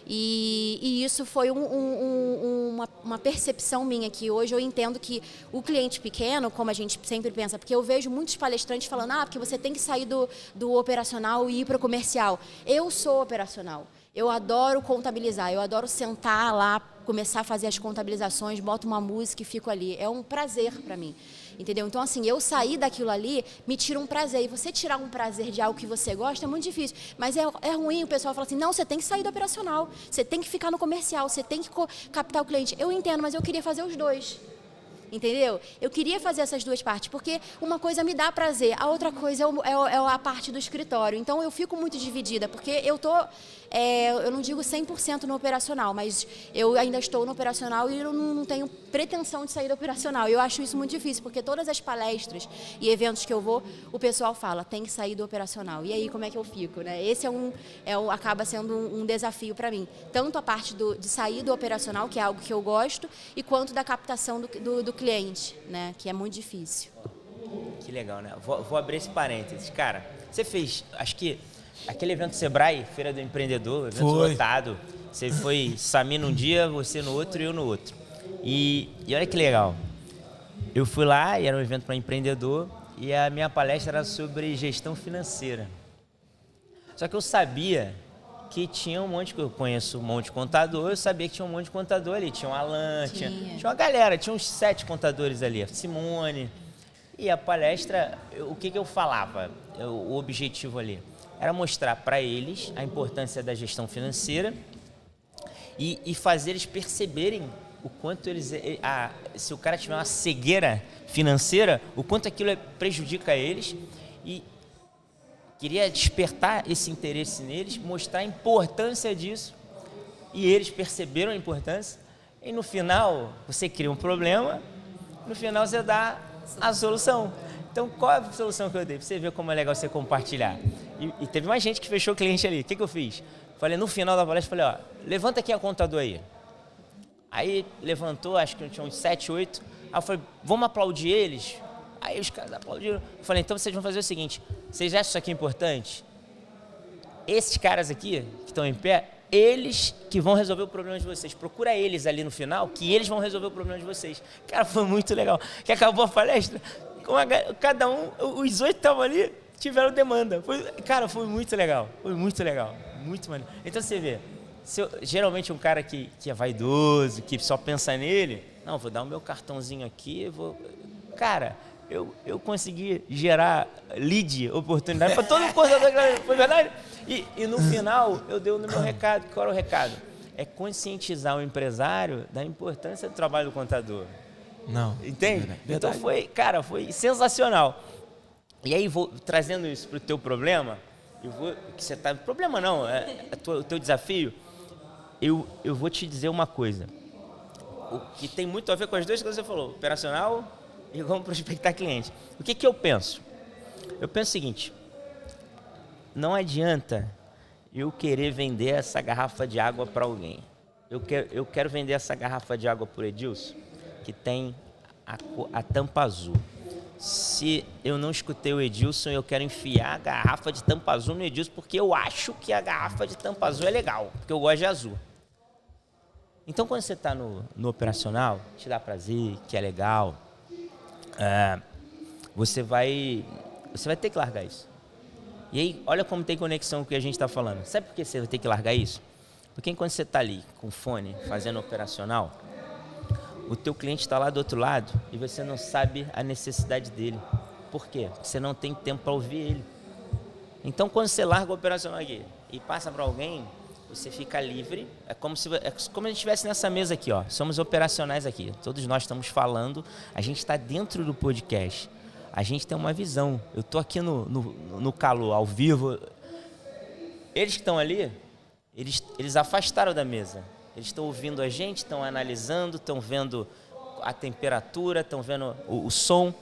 E isso foi uma percepção minha, que hoje eu entendo que o cliente pequeno, como a gente sempre pensa, porque eu vejo muitos palestrantes falando, porque você tem que sair do operacional e ir para o comercial. Eu sou operacional. Eu adoro contabilizar, eu adoro sentar lá, começar a fazer as contabilizações, boto uma música e fico ali. É um prazer para mim, entendeu? Então, assim, eu sair daquilo ali me tira um prazer. E você tirar um prazer de algo que você gosta é muito difícil. Mas é ruim o pessoal falar assim, não, você tem que sair do operacional, você tem que ficar no comercial, você tem que captar o cliente. Eu entendo, mas eu queria fazer os dois. Entendeu? Eu queria fazer essas 2 partes, porque uma coisa me dá prazer, a outra coisa é a parte do escritório. Então, eu fico muito dividida, porque eu não digo 100% no operacional, mas eu ainda estou no operacional e eu não tenho pretensão de sair do operacional. Eu acho isso muito difícil, porque todas as palestras e eventos que eu vou, o pessoal fala, tem que sair do operacional. E aí, como é que eu fico, né? Esse acaba sendo um desafio para mim. Tanto a parte de sair do operacional, que é algo que eu gosto, e quanto da captação do cliente, né? Que é muito difícil. Que legal, né? Vou abrir esse parênteses. Cara, você fez, acho que aquele evento Sebrae, Feira do Empreendedor, evento lotado. Você foi Samir num dia, você no outro e eu no outro. E olha que legal. Eu fui lá e era um evento para empreendedor e a minha palestra era sobre gestão financeira. Só que eu sabia que tinha um monte, eu conheço um monte de contador, eu sabia que tinha um monte de contador ali, tinha o Alan, tinha uma galera, tinha uns 7 contadores ali, a Simone. E a palestra, o que eu falava, o objetivo ali, era mostrar para eles a importância da gestão financeira e fazer eles perceberem o quanto eles, se o cara tiver uma cegueira financeira, o quanto aquilo prejudica eles, e queria despertar esse interesse neles, mostrar a importância disso, e eles perceberam a importância, e no final você cria um problema, no final você dá a solução. Então, qual é a solução que eu dei? Pra você ver como é legal você compartilhar. E teve mais gente que fechou o cliente ali. O que eu fiz? Falei, no final da palestra, falei, levanta aqui a contador aí. Aí levantou, acho que tinha uns 7, 8. Aí eu falei, vamos aplaudir eles? Aí os caras aplaudiram. Eu falei, então vocês vão fazer o seguinte, vocês acham isso aqui importante? Esses caras aqui, que estão em pé, eles que vão resolver o problema de vocês. Procura eles ali no final, que eles vão resolver o problema de vocês. Cara, foi muito legal. Que acabou a palestra, cada um, os 8 estavam ali, tiveram demanda. Foi muito legal. Foi muito legal. Muito maneiro. Então você vê, geralmente um cara que é vaidoso, que só pensa nele, não, vou dar o meu cartãozinho aqui, Cara, eu consegui gerar lead, oportunidade para todo mundo. Foi verdade? E no final, eu dei o meu recado. Qual era o recado? É conscientizar o empresário da importância do trabalho do contador. Não. Entende? Verdade. Então foi sensacional. E aí, trazendo isso para o teu problema, problema não, o teu desafio, eu vou te dizer uma coisa, o que tem muito a ver com as duas coisas que você falou, operacional e como prospectar cliente. O que eu penso? Eu penso o seguinte, não adianta eu querer vender essa garrafa de água para alguém. Eu quero vender essa garrafa de água para o Edilson, que tem a tampa azul. Se eu não escutei o Edilson, eu quero enfiar a garrafa de tampa azul no Edilson, porque eu acho que a garrafa de tampa azul é legal, porque eu gosto de azul. Então, quando você está no operacional, te dá prazer, que é legal, você vai ter que largar isso. E aí, olha como tem conexão com o que a gente está falando. Sabe por que você vai ter que largar isso? Porque enquanto você está ali com fone, fazendo operacional, o teu cliente está lá do outro lado e você não sabe a necessidade dele. Por quê? Porque você não tem tempo para ouvir ele. Então, quando você larga o operacional aqui e passa para alguém, você fica livre. É como se a gente estivesse nessa mesa aqui, ó. Somos operacionais aqui. Todos nós estamos falando. A gente está dentro do podcast. A gente tem uma visão. Eu estou aqui no calor, ao vivo. Eles que estão ali, eles afastaram da mesa. Eles estão ouvindo a gente, estão analisando, estão vendo a temperatura, estão vendo o som.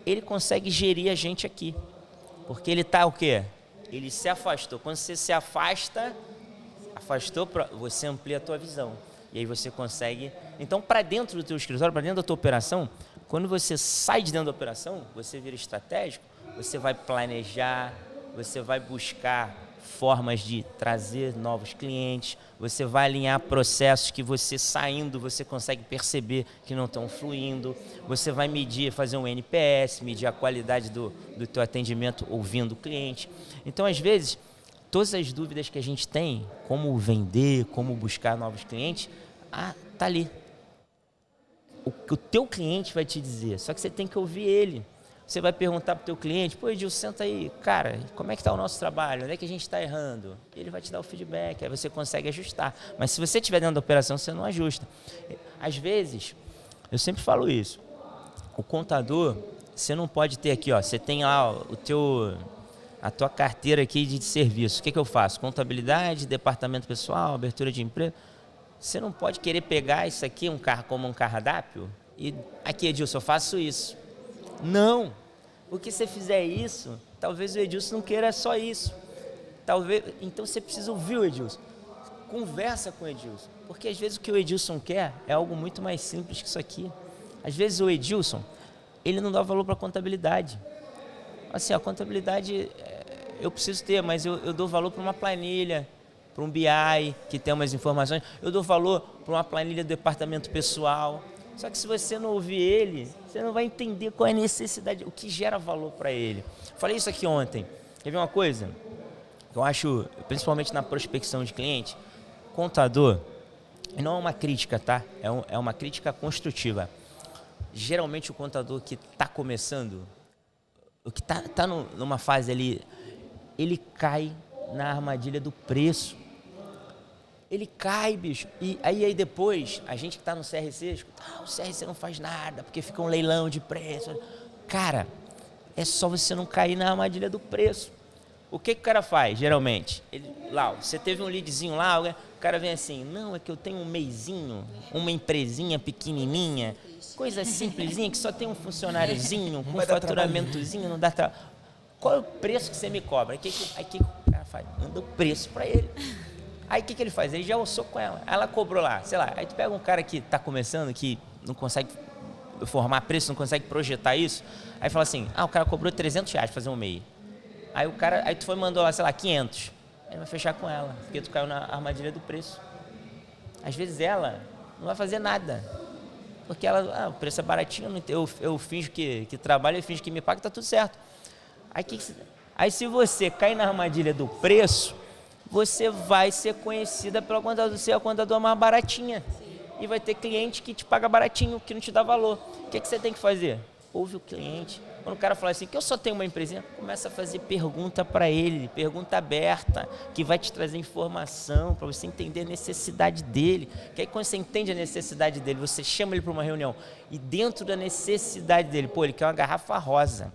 Ele consegue gerir a gente aqui. Porque ele está o quê? Ele se afastou. Quando você se afastou, você amplia a tua visão. E aí você consegue... Então, para dentro do teu escritório, para dentro da tua operação, quando você sai de dentro da operação, você vira estratégico, você vai planejar, você vai buscar formas de trazer novos clientes, você vai alinhar processos que você saindo, você consegue perceber que não estão fluindo, você vai medir, fazer um NPS, medir a qualidade do teu atendimento ouvindo o cliente. Então, às vezes, todas as dúvidas que a gente tem, como vender, como buscar novos clientes, tá ali. O teu cliente vai te dizer, só que você tem que ouvir ele. Você vai perguntar para o teu cliente, pô, Edilson, senta aí, cara, como é que está o nosso trabalho? Onde é que a gente está errando? Ele vai te dar o feedback, aí você consegue ajustar. Mas se você estiver dentro da operação, você não ajusta. Às vezes, eu sempre falo isso, o contador, você não pode ter aqui, ó, você tem lá a tua carteira aqui de serviço. O que eu faço? Contabilidade, departamento pessoal, abertura de empresa. Você não pode querer pegar isso aqui como um cardápio e aqui, Edilson, eu faço isso. Não, porque se você fizer isso, talvez o Edilson não queira só isso. Então você precisa ouvir o Edilson. Conversa com o Edilson, porque às vezes o que o Edilson quer é algo muito mais simples que isso aqui. Às vezes o Edilson, ele não dá valor para a contabilidade. Assim, a contabilidade eu preciso ter, mas eu dou valor para uma planilha, para um BI que tem umas informações. Eu dou valor para uma planilha do departamento pessoal. Só que se você não ouvir ele, você não vai entender qual é a necessidade, o que gera valor para ele. Falei isso aqui ontem. Quer ver uma coisa? Eu acho, principalmente na prospecção de cliente, contador, e não é uma crítica, tá? É uma crítica construtiva. Geralmente o contador que está começando, o que tá numa fase ali, ele cai na armadilha do preço. Ele cai, bicho. E aí depois, a gente que está no CRC, escuta, o CRC não faz nada, porque fica um leilão de preço. Cara, é só você não cair na armadilha do preço. O que o cara faz, geralmente? Você teve um leadzinho lá, o cara vem assim, não, é que eu tenho um meizinho, uma empresinha pequenininha, coisa simplesinha, que só tem um funcionáriozinho, com um faturamentozinho, não dá trabalho. Qual é o preço que você me cobra? Aí que o cara faz? Manda o preço para ele. Aí o que ele faz? Ele já almoçou com ela. Ela cobrou lá, sei lá. Aí tu pega um cara que está começando, que não consegue formar preço, não consegue projetar isso. Aí fala assim, o cara cobrou R$300 para fazer um MEI. Aí tu foi e mandou lá, sei lá, 500. Aí vai fechar com ela, porque tu caiu na armadilha do preço. Às vezes ela não vai fazer nada. Porque ela, o preço é baratinho, eu finjo que trabalho, eu finjo que me paga, tá tudo certo. Aí se você cai na armadilha do preço, você vai ser conhecida pela contadora, ser a contadora mais baratinha. E vai ter cliente que te paga baratinho, que não te dá valor. O que você tem que fazer? Ouve o cliente. Quando o cara fala assim, que eu só tenho uma empresinha, começa a fazer pergunta para ele, pergunta aberta, que vai te trazer informação para você entender a necessidade dele. Que aí quando você entende a necessidade dele, você chama ele para uma reunião e dentro da necessidade dele, ele quer uma garrafa rosa.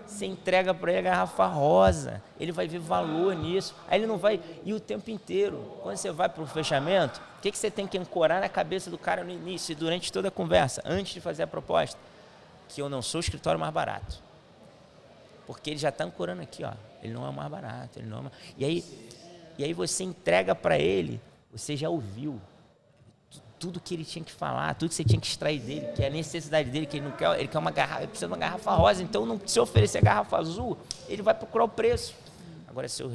Você entrega para ele a garrafa rosa, ele vai ver valor nisso. Aí ele não vai ir o tempo inteiro. Quando você vai para o fechamento, o que você tem que ancorar na cabeça do cara no início e durante toda a conversa, antes de fazer a proposta? Que eu não sou o escritório mais barato. Porque ele já está ancorando aqui, ó. Ele não é o mais barato, ele não é mais... E aí você entrega para ele, você já ouviu tudo que ele tinha que falar, tudo que você tinha que extrair dele, que é a necessidade dele, que ele não quer, ele quer uma garrafa, ele precisa de uma garrafa rosa, então não se oferecer a garrafa azul, ele vai procurar o preço. Agora se eu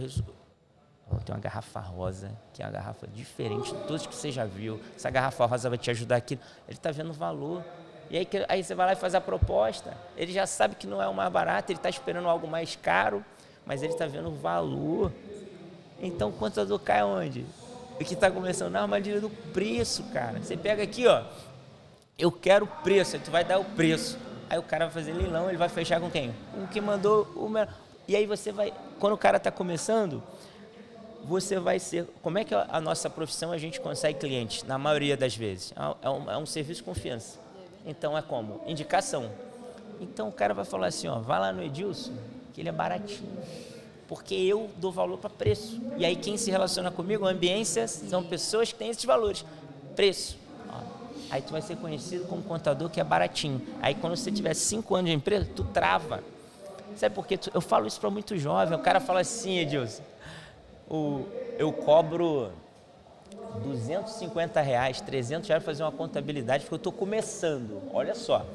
tem uma garrafa rosa, que é uma garrafa diferente de todos que você já viu, essa garrafa rosa vai te ajudar aqui, ele está vendo valor. E aí você vai lá e faz a proposta, ele já sabe que não é o mais barato, ele está esperando algo mais caro, mas ele está vendo o valor. Então o contador cai onde? O que está começando na armadilha do preço, cara. Você pega aqui, ó, eu quero o preço, aí tu vai dar o preço. Aí o cara vai fazer leilão, ele vai fechar com quem? Com quem mandou o melhor. E aí você vai, quando o cara está começando, você vai ser... Como é que a nossa profissão a gente consegue clientes? Na maioria das vezes. É um serviço de confiança. Então é como? Indicação. Então o cara vai falar assim, ó, vai lá no Edilson, que ele é baratinho. Porque eu dou valor para preço. E aí quem se relaciona comigo, ambiências, são pessoas que têm esses valores. Preço. Ó. Aí tu vai ser conhecido como contador que é baratinho. Aí quando você tiver 5 anos de empresa, tu trava. Sabe por quê? Eu falo isso para muito jovem. O cara fala assim, Edilson, eu cobro R$250, R$300 para fazer uma contabilidade porque eu estou começando. Olha só.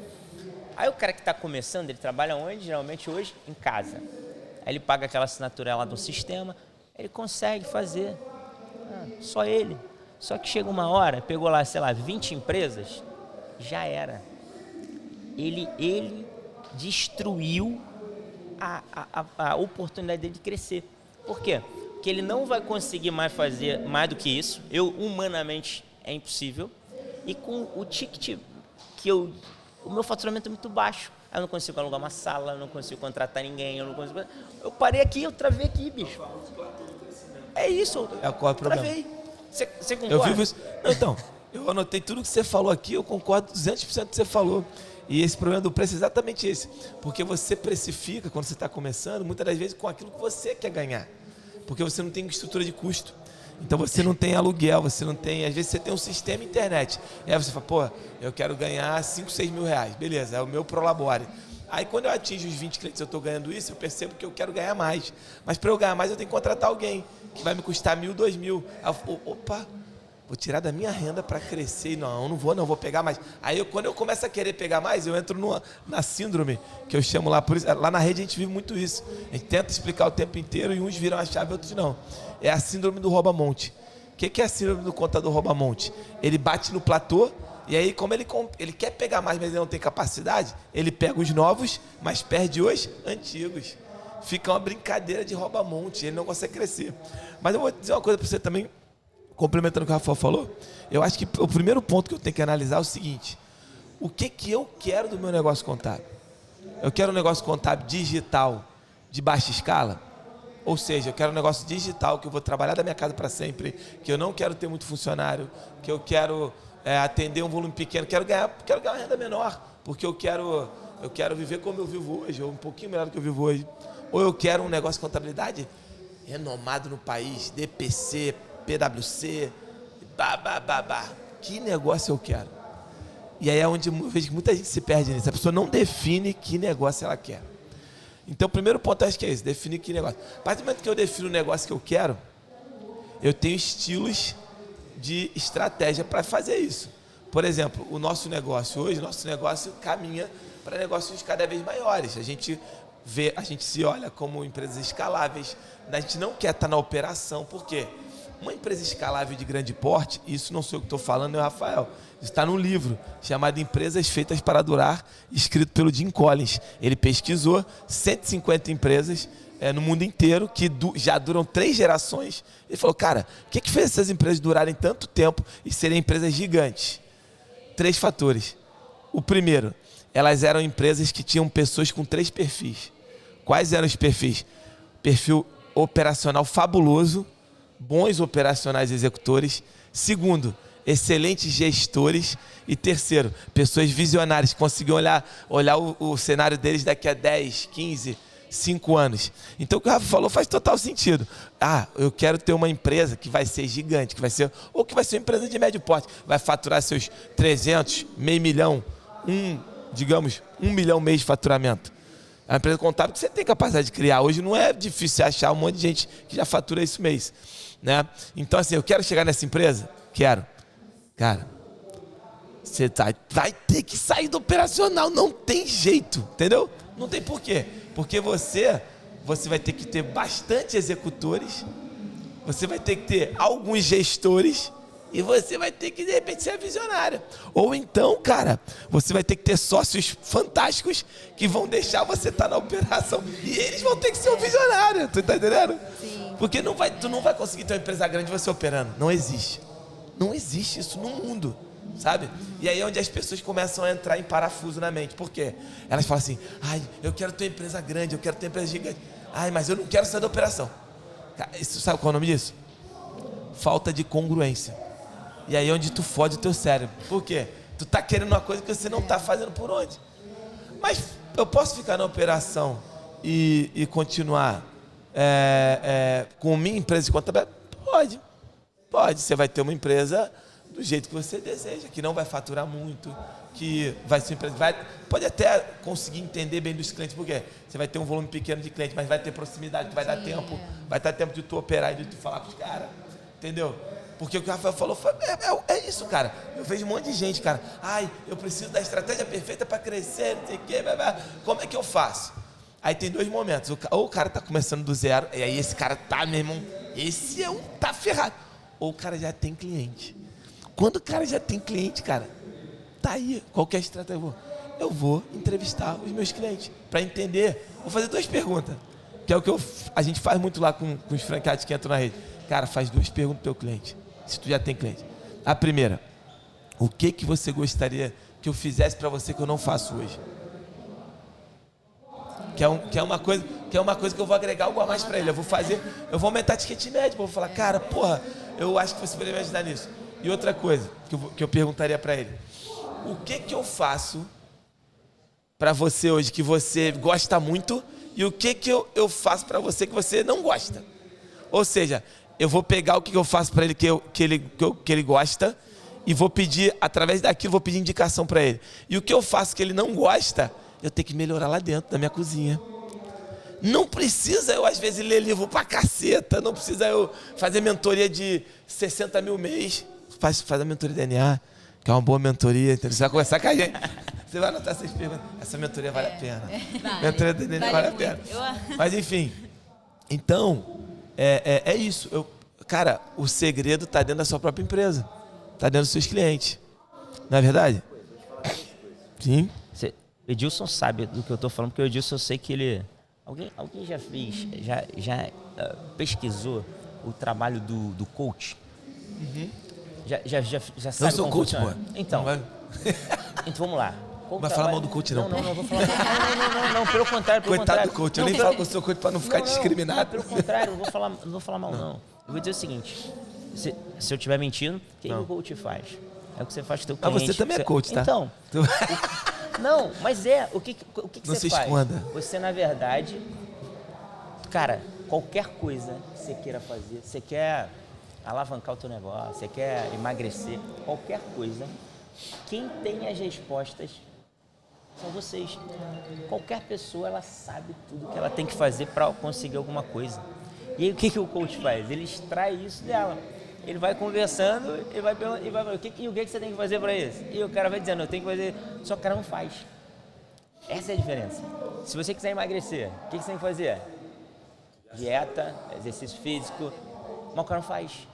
Aí o cara que está começando, ele trabalha onde? Geralmente hoje, em casa. Aí ele paga aquela assinatura lá do sistema, ele consegue fazer. Só ele. Só que chega uma hora, pegou lá, sei lá, 20 empresas, já era. Ele destruiu a oportunidade dele de crescer. Por quê? Porque ele não vai conseguir mais fazer mais do que isso. Humanamente, é impossível. E com o ticket o meu faturamento é muito baixo. Eu não consigo alugar uma sala, eu não consigo contratar ninguém, eu parei aqui, eu travei aqui, bicho. É isso. Qual é o problema? Travei. Você concorda? Eu vivo isso. Não, então, eu anotei tudo que você falou aqui, eu concordo 200% do que você falou. E esse problema do preço é exatamente esse. Porque você precifica, quando você está começando, muitas das vezes com aquilo que você quer ganhar. Porque você não tem estrutura de custo. Então você não tem aluguel, você não tem... Às vezes você tem um sistema internet. E aí você fala, eu quero ganhar 5, 6 mil reais. Beleza, é o meu Prolabore. Aí quando eu atingo os 20 clientes, eu estou ganhando isso, eu percebo que eu quero ganhar mais. Mas para eu ganhar mais, eu tenho que contratar alguém, que vai me custar 1.000, 2.000. Aí eu falo, opa, vou tirar da minha renda para crescer. E não vou pegar mais. Aí quando eu começo a querer pegar mais, eu entro na síndrome, que eu chamo lá, por isso, lá na rede a gente vive muito isso. A gente tenta explicar o tempo inteiro e uns viram a chave e outros não. É a síndrome do rouba-monte. O que é a síndrome do contador rouba-monte? Ele bate no platô e aí, como ele quer pegar mais, mas ele não tem capacidade, ele pega os novos, mas perde os antigos. fica uma brincadeira de rouba-monte, ele não consegue crescer. Mas eu vou dizer uma coisa para você também, complementando o que o Rafael falou. Eu acho que o primeiro ponto que eu tenho que analisar é o seguinte: o que eu quero do meu negócio contábil? Eu quero um negócio contábil digital de baixa escala? Ou seja, eu quero um negócio digital que eu vou trabalhar da minha casa para sempre, que eu não quero ter muito funcionário, que eu quero atender um volume pequeno, quero ganhar uma renda menor, porque eu quero viver como eu vivo hoje, ou um pouquinho melhor do que eu vivo hoje. Ou eu quero um negócio de contabilidade renomado no país, DPC, PwC, que negócio eu quero? E aí é onde eu vejo que muita gente se perde nisso. A pessoa não define que negócio ela quer. Então, o primeiro ponto acho que é esse, definir que negócio. A partir do momento que eu defino o negócio que eu quero, eu tenho estilos de estratégia para fazer isso. Por exemplo, o nosso negócio hoje, caminha para negócios cada vez maiores. A gente se olha como empresas escaláveis, a gente não quer estar na operação. Por quê? Uma empresa escalável de grande porte, isso não sou eu que estou falando, é o Rafael. Isso está num livro chamado Empresas Feitas para Durar, escrito pelo Jim Collins. Ele pesquisou 150 empresas no mundo inteiro que já duram 3 gerações. Ele falou, cara, o que fez essas empresas durarem tanto tempo e serem empresas gigantes? 3 fatores. O primeiro, elas eram empresas que tinham pessoas com 3 perfis. Quais eram os perfis? Perfil operacional fabuloso, bons operacionais executores. Segundo, excelentes gestores. E terceiro, pessoas visionárias que conseguiam olhar o cenário deles daqui a 10, 15, 5 anos. Então o que o Rafa falou faz total sentido. Eu quero ter uma empresa que vai ser gigante, que vai ser uma empresa de médio porte, vai faturar seus 300, meio milhão, 1 milhão mês de faturamento. É uma empresa contábil que você tem capacidade de criar. Hoje não é difícil achar um monte de gente que já fatura isso mês, né? Então, assim, eu quero chegar nessa empresa? Quero. Cara, você vai ter que sair do operacional, não tem jeito, entendeu? Não tem porquê. Porque você vai ter que ter bastante executores, você vai ter que ter alguns gestores e você vai ter que, de repente, ser visionário. Ou então, cara, você vai ter que ter sócios fantásticos que vão deixar você estar na operação e eles vão ter que ser um visionário, tu tá entendendo? Sim. Porque tu não vai conseguir ter uma empresa grande você operando, não existe. Não existe isso no mundo, sabe? E aí é onde as pessoas começam a entrar em parafuso na mente. Por quê? Elas falam assim, eu quero ter uma empresa grande, eu quero ter uma empresa gigante. Mas eu não quero sair da operação. Isso, sabe qual é o nome disso? Falta de congruência. E aí é onde tu fode o teu cérebro. Por quê? Tu tá querendo uma coisa que você não tá fazendo por onde. Mas eu posso ficar na operação e continuar com minha empresa de contabilidade? Pode. Você vai ter uma empresa do jeito que você deseja, que não vai faturar muito, que vai ser uma empresa, pode até conseguir entender bem dos clientes, porque você vai ter um volume pequeno de clientes, mas vai ter proximidade, vai dar tempo, vai dar tempo de tu operar e de tu falar com os caras, entendeu? Porque o que o Rafael falou é isso, cara. Eu vejo um monte de gente, cara. Eu preciso da estratégia perfeita para crescer, não sei o quê, como é que eu faço? Aí tem 2 momentos, ou o cara tá começando do zero, e aí esse cara meu irmão, esse tá ferrado. Ou o cara já tem cliente. Quando o cara já tem cliente, cara, tá aí, qualquer estratégia. Eu vou entrevistar os meus clientes para entender. Vou fazer 2 perguntas, que é o que a gente faz muito lá com os franqueados que entram na rede. Cara, faz 2 perguntas pro teu cliente, se tu já tem cliente. A primeira, o que você gostaria que eu fizesse para você que eu não faço hoje? Que é uma coisa que eu vou agregar algo a mais para ele. Eu vou aumentar a ticket médio, vou falar, cara, porra, eu acho que você poderia me ajudar nisso. E outra coisa que eu perguntaria para ele, o que eu faço para você hoje que você gosta muito e o que eu faço para você que você não gosta? Ou seja, eu vou pegar o que eu faço para ele que ele gosta e vou pedir, através daquilo, vou pedir indicação para ele. E o que eu faço que ele não gosta, eu tenho que melhorar lá dentro da minha cozinha. Não precisa eu, às vezes, ler livro pra caceta, não precisa eu fazer mentoria de 60 mil mês. Faz a mentoria DNA, que é uma boa mentoria, entendeu? Você vai conversar com a gente. Você vai anotar essas perguntas. Essa mentoria vale a pena. Mentoria do DNA vale a pena. Mas, enfim. Então, é isso. Cara, o segredo está dentro da sua própria empresa. Está dentro dos seus clientes. Não é verdade? Sim. Edilson sabe do que eu estou falando, porque o Edilson eu sei que ele Alguém já fez, pesquisou o trabalho do coach? Uhum. Já sabe Eu sou como coach, funciona? pô. Então, Não vai, então vamos lá. não vai falar mal do coach, não. Não, vou falar mal. Não, pelo contrário. Coitado do coach, eu nem falo com o seu coach pra não ficar discriminado. Pelo contrário, não vou falar mal, não. Eu vou dizer o seguinte, se eu estiver mentindo, o que o coach faz? É o que você faz com o teu cliente. Você também é coach, tá? Então, não, mas o que não você se faz? esconda. Você, na verdade, cara, qualquer coisa que você queira fazer, você quer alavancar o teu negócio, você quer emagrecer, qualquer coisa, quem tem as respostas são vocês. Qualquer pessoa, ela sabe tudo que ela tem que fazer para conseguir alguma coisa. E aí, o que o coach faz? Ele extrai isso dela. Ele vai conversando e vai perguntando, o que você tem que fazer para isso? E o cara vai dizendo, eu tenho que fazer, só que o cara não faz. Essa é a diferença. Se você quiser emagrecer, o que você tem que fazer? Dieta, exercício físico, mas o cara não faz.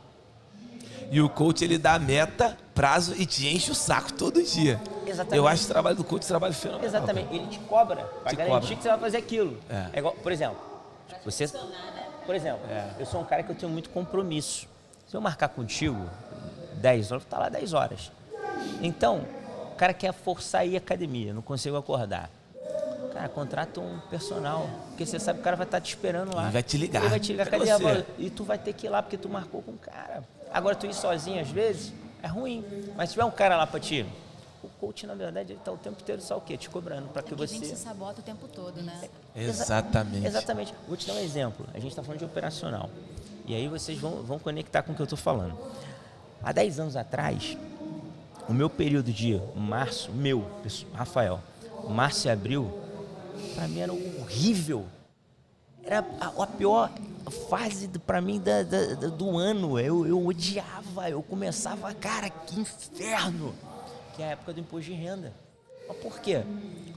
E o coach, ele dá meta, prazo e te enche o saco todo dia. Exatamente. Eu acho o trabalho do coach trabalho fenomenal. Exatamente. Ele te cobra para garantir que você vai fazer aquilo. É. É igual, por exemplo, eu sou um cara que eu tenho muito compromisso. Se eu marcar contigo 10 horas, tá lá 10 horas. Então, o cara quer forçar a ir à academia, não consigo acordar. Cara, contrata um personal, porque você sabe que o cara vai estar te esperando lá. Ele vai te ligar. Ele vai te ligar, cadê você? a bola? E tu vai ter que ir lá, porque tu marcou com o cara. Agora, tu ir sozinho, às vezes, é ruim. Mas se tiver um cara lá pra ti, o coach, na verdade, ele tá o tempo inteiro só o quê? Te cobrando, para que você... A gente se sabota o tempo todo, né? Exatamente. Exatamente. Vou te dar um exemplo. A gente está falando de operacional. E aí vocês vão conectar com o que eu estou falando. Há 10 anos atrás, o meu período de março, Rafael, março e abril, para mim era horrível. Era a pior fase para mim do ano. Eu odiava, eu começava, cara, que inferno. Que é a época do imposto de renda. Mas por quê?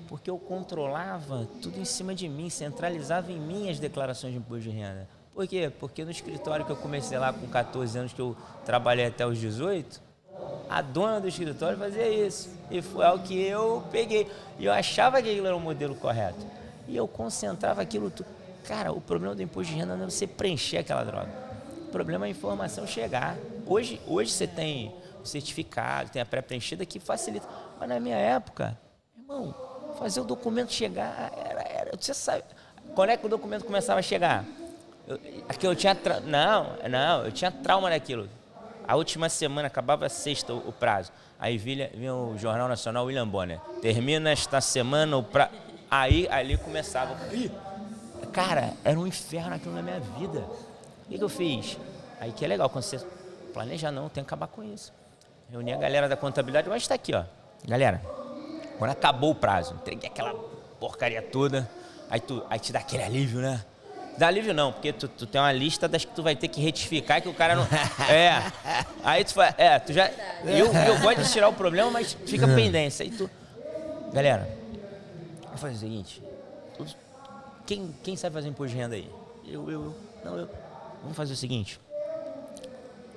Porque eu controlava tudo em cima de mim, centralizava em mim as declarações de imposto de renda. Por quê? Porque no escritório que eu comecei lá com 14 anos, que eu trabalhei até os 18, a dona do escritório fazia isso. E foi algo que eu peguei. E eu achava que aquilo era o modelo correto. E eu concentrava aquilo tudo. Cara, o problema do imposto de renda não é você preencher aquela droga. O problema é a informação chegar. Hoje você tem o certificado, tem a pré-preenchida que facilita. Mas na minha época, irmão, fazer o documento chegar era você sabe. Quando é que o documento começava a chegar? Eu tinha trauma daquilo. A última semana, acabava a sexta o prazo. Aí vinha o Jornal Nacional William Bonner. Termina esta semana o prazo. Aí ali começava. Cara, era um inferno aquilo na minha vida. O que eu fiz? Aí que é legal, quando você planeja, não, tem que acabar com isso. Reuni a galera da contabilidade, mas está aqui, ó. Galera, quando acabou o prazo, entreguei aquela porcaria toda, aí te dá aquele alívio, né? Dá alívio não, porque tu tem uma lista das que tu vai ter que retificar que o cara não... Aí tu faz... tu já... Eu gosto de tirar o problema, mas fica pendência. Aí tu... Galera, vou fazer o seguinte. Quem sabe fazer imposto de renda aí? Eu. Vamos fazer o seguinte.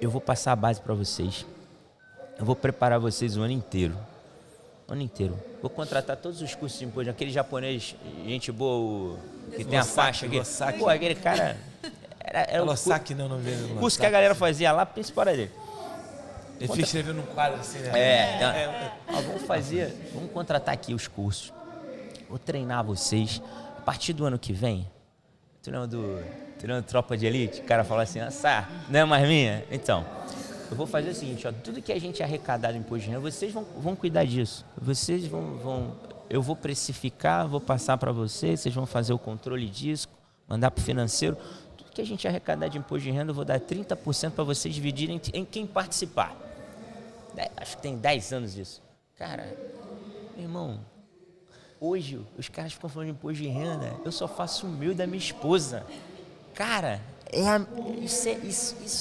Eu vou passar a base para vocês. Eu vou preparar vocês o ano inteiro. Vou contratar todos os cursos de imposto de renda. Aquele japonês, gente boa, que tem a faixa aqui. Pô, aquele cara... Era o curso que a galera fazia lá, principal era dele. Ele fica escrevendo num quadro assim, né? Vamos contratar aqui os cursos. Vou treinar vocês. A partir do ano que vem, tu lembra do Tropa de Elite? O cara fala assim, não é mais minha? Então, eu vou fazer o seguinte, ó, tudo que a gente arrecadar em imposto de renda, vocês vão cuidar disso. Vocês eu vou precificar, vou passar para vocês vão fazer o controle disso, mandar para o financeiro. Tudo que a gente arrecadar de imposto de renda, eu vou dar 30% para vocês dividirem em quem participar. Acho que tem 10 anos isso. Cara, meu irmão, hoje os caras ficam falando de imposto de renda, eu só faço o meu e da minha esposa. Cara, isso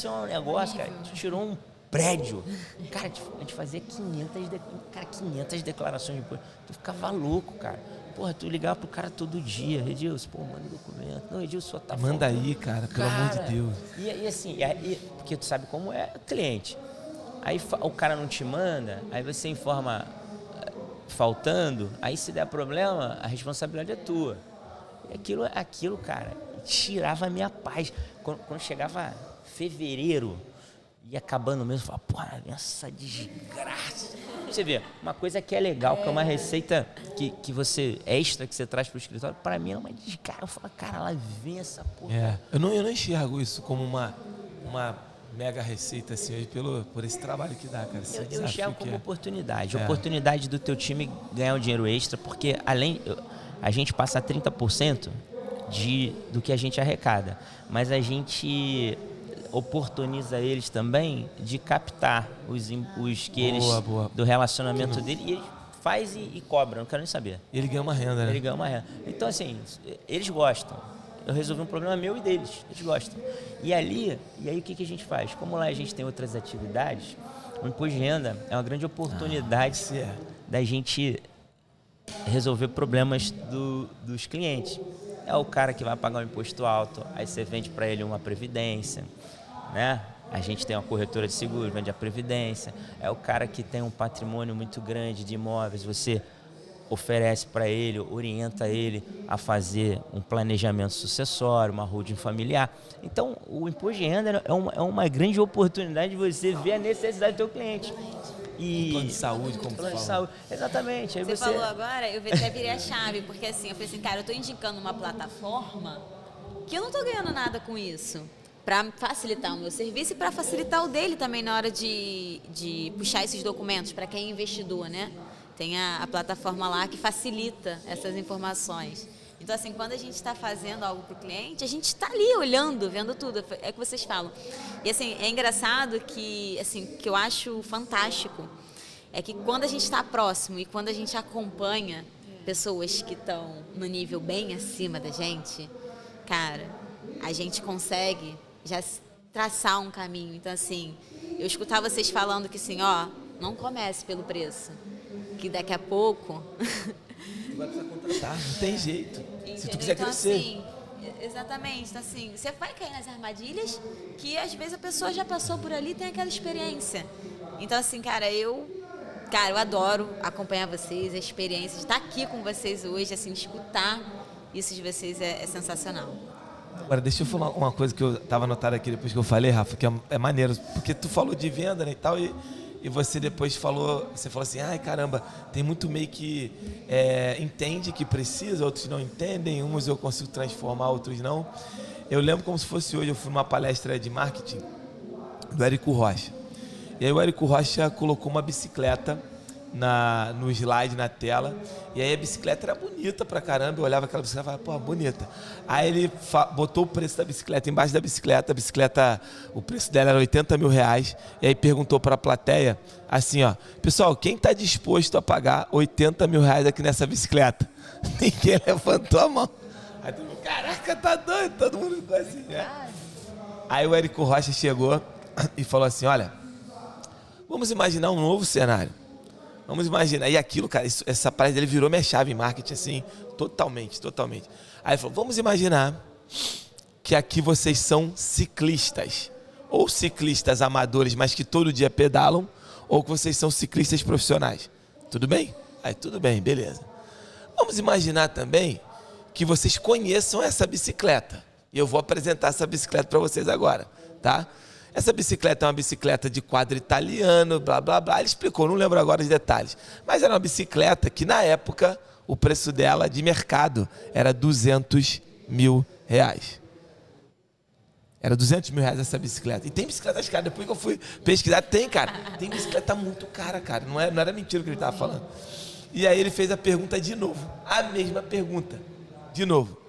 é um negócio, cara. Tu tirou um prédio. Cara, a gente fazia 500 declarações de imposto. Tu ficava louco, cara. Porra, tu ligava pro cara todo dia. Edilson, manda o documento. Não, Edilson, só tá Manda faltando. aí, cara, pelo amor de Deus. E assim, porque tu sabe como é o cliente. Aí o cara não te manda, aí você informa faltando, aí se der problema, a responsabilidade é tua. E aquilo, cara, tirava a minha paz. Quando chegava fevereiro, ia acabando mesmo, eu falava, porra, essa desgraça. Você vê, uma coisa que é legal, que é uma receita que você, extra, que você traz pro escritório, pra mim é uma desgraça. Eu falo, cara, lá vem essa porra. Eu não enxergo isso como uma mega receita, assim, por esse trabalho que dá, cara. Eu enxergo como oportunidade. Oportunidade do teu time ganhar um dinheiro extra, porque a gente passa 30% do que a gente arrecada, mas a gente oportuniza eles também de captar os que eles do relacionamento dele, e ele faz e cobra, não quero nem saber. Ele ganha uma renda, né? Ele ganha uma renda. Então, assim, eles gostam. Eu resolvi um problema meu e deles, eles gostam. E aí o que a gente faz? Como lá a gente tem outras atividades, o imposto de renda é uma grande oportunidade da gente resolver problemas dos clientes. É o cara que vai pagar um imposto alto, aí você vende para ele uma previdência, né? A gente tem uma corretora de seguro, vende a previdência. É o cara que tem um patrimônio muito grande de imóveis, você oferece para ele, orienta ele a fazer um planejamento sucessório, uma holding familiar. Então, o imposto de renda é uma grande oportunidade de você ver a necessidade do teu cliente. E plano de saúde, como plano tu de fala. saúde, exatamente. Aí você falou agora, eu até virei a chave, porque assim, eu falei assim, cara, eu estou indicando uma plataforma que eu não estou ganhando nada com isso, para facilitar o meu serviço e para facilitar o dele também na hora de puxar esses documentos, para quem é investidor, né? Tem a plataforma lá que facilita essas informações. Então, assim, quando a gente está fazendo algo para o cliente, a gente está ali olhando, vendo tudo. É o que vocês falam. E, assim, é engraçado que eu acho fantástico é que quando a gente está próximo e quando a gente acompanha pessoas que estão no nível bem acima da gente, cara, a gente consegue já traçar um caminho. Então, assim, eu escutar vocês falando que, assim, não comece pelo preço, que daqui a pouco... Vai precisar contratar, não tem jeito. Entendeu? Se tu quiser então, crescer. Assim, exatamente. Então, assim, você vai cair nas armadilhas que às vezes a pessoa já passou por ali e tem aquela experiência. Então, assim, cara, eu adoro acompanhar vocês, a experiência de estar aqui com vocês hoje, assim, escutar isso de vocês é sensacional. Agora, deixa eu falar uma coisa que eu estava anotado aqui depois que eu falei, Rafa, que é maneiro, porque tu falou de venda, né, e tal, e você depois falou assim, ai caramba, tem muito meio que entende que precisa, outros não entendem, uns eu consigo transformar, outros não. Eu lembro como se fosse hoje, eu fui numa palestra de marketing do Érico Rocha. E aí o Érico Rocha colocou uma bicicleta no slide, na tela, e aí a bicicleta era bonita pra caramba, eu olhava aquela bicicleta e falava, pô, bonita. Aí ele botou o preço da bicicleta embaixo da bicicleta, a bicicleta, o preço dela era R$80 mil, e aí perguntou pra plateia, assim, pessoal, quem tá disposto a pagar R$80 mil aqui nessa bicicleta? Ninguém levantou a mão. Aí todo mundo, caraca, tá doido, todo mundo ficou assim, né? Aí o Érico Rocha chegou e falou assim, olha, vamos imaginar um novo cenário. Vamos imaginar. E aquilo, cara, essa palestra dele virou minha chave em marketing, assim, totalmente. Aí ele falou, vamos imaginar que aqui vocês são ciclistas. Ou ciclistas amadores, mas que todo dia pedalam, ou que vocês são ciclistas profissionais. Tudo bem? Aí, tudo bem, beleza. Vamos imaginar também que vocês conheçam essa bicicleta. E eu vou apresentar essa bicicleta para vocês agora, tá? Essa bicicleta é uma bicicleta de quadro italiano, blá, blá, blá. Ele explicou, não lembro agora os detalhes. Mas era uma bicicleta que, na época, o preço dela de mercado era R$200 mil. Era R$200 mil essa bicicleta. E tem bicicletas caras. Depois que eu fui pesquisar, tem, cara. Tem bicicleta muito cara, cara. Não era mentira o que ele estava falando. E aí ele fez a pergunta de novo. A mesma pergunta. De novo.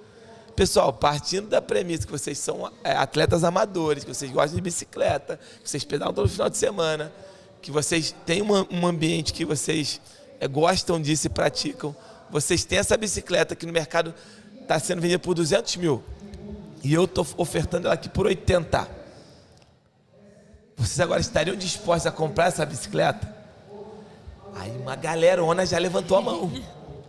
Pessoal, partindo da premissa que vocês são atletas amadores, que vocês gostam de bicicleta, que vocês pedalam todo final de semana, que vocês têm um ambiente que vocês gostam disso e praticam, vocês têm essa bicicleta que no mercado está sendo vendida por R$200 mil e eu estou ofertando ela aqui por 80. Vocês agora estariam dispostos a comprar essa bicicleta? Aí uma galerona já levantou a mão.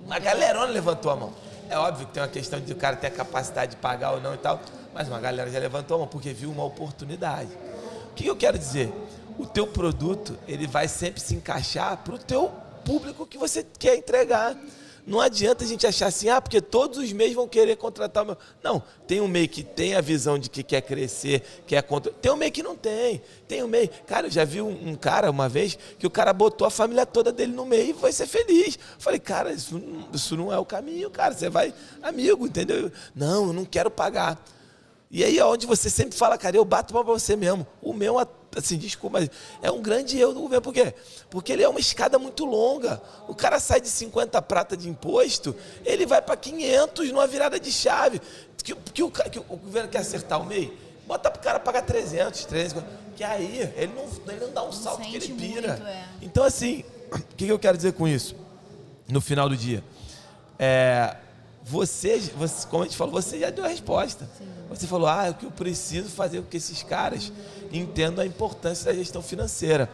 Uma galerona levantou a mão. É óbvio que tem uma questão de o cara ter a capacidade de pagar ou não e tal, mas uma galera já levantou a mão porque viu uma oportunidade. O que eu quero dizer? O teu produto, ele vai sempre se encaixar para o teu público que você quer entregar. Não adianta a gente achar assim, porque todos os MEIs vão querer contratar o meu. Não, tem um MEI que tem a visão de que quer crescer, quer contratar. Tem um MEI que não tem. Tem um MEI. Cara, eu já vi um cara uma vez que o cara botou a família toda dele no MEI e vai ser feliz. Falei, cara, isso não é o caminho, cara. Você vai, amigo, entendeu? Não, eu não quero pagar. E aí é onde você sempre fala, cara, eu bato pra você mesmo. O meu, assim, desculpa, mas é um grande erro do governo. Por quê? Porque ele é uma escada muito longa. O cara sai de 50 prata de imposto, ele vai para 500 numa virada de chave. Que o governo quer acertar o MEI, bota pro cara pagar 300, que aí ele não dá um salto que ele pira. Muito, Então, assim, o que eu quero dizer com isso? No final do dia, você, como a gente falou, você já deu a resposta. Sim. Você falou, o que eu preciso fazer com que esses caras entendam a importância da gestão financeira.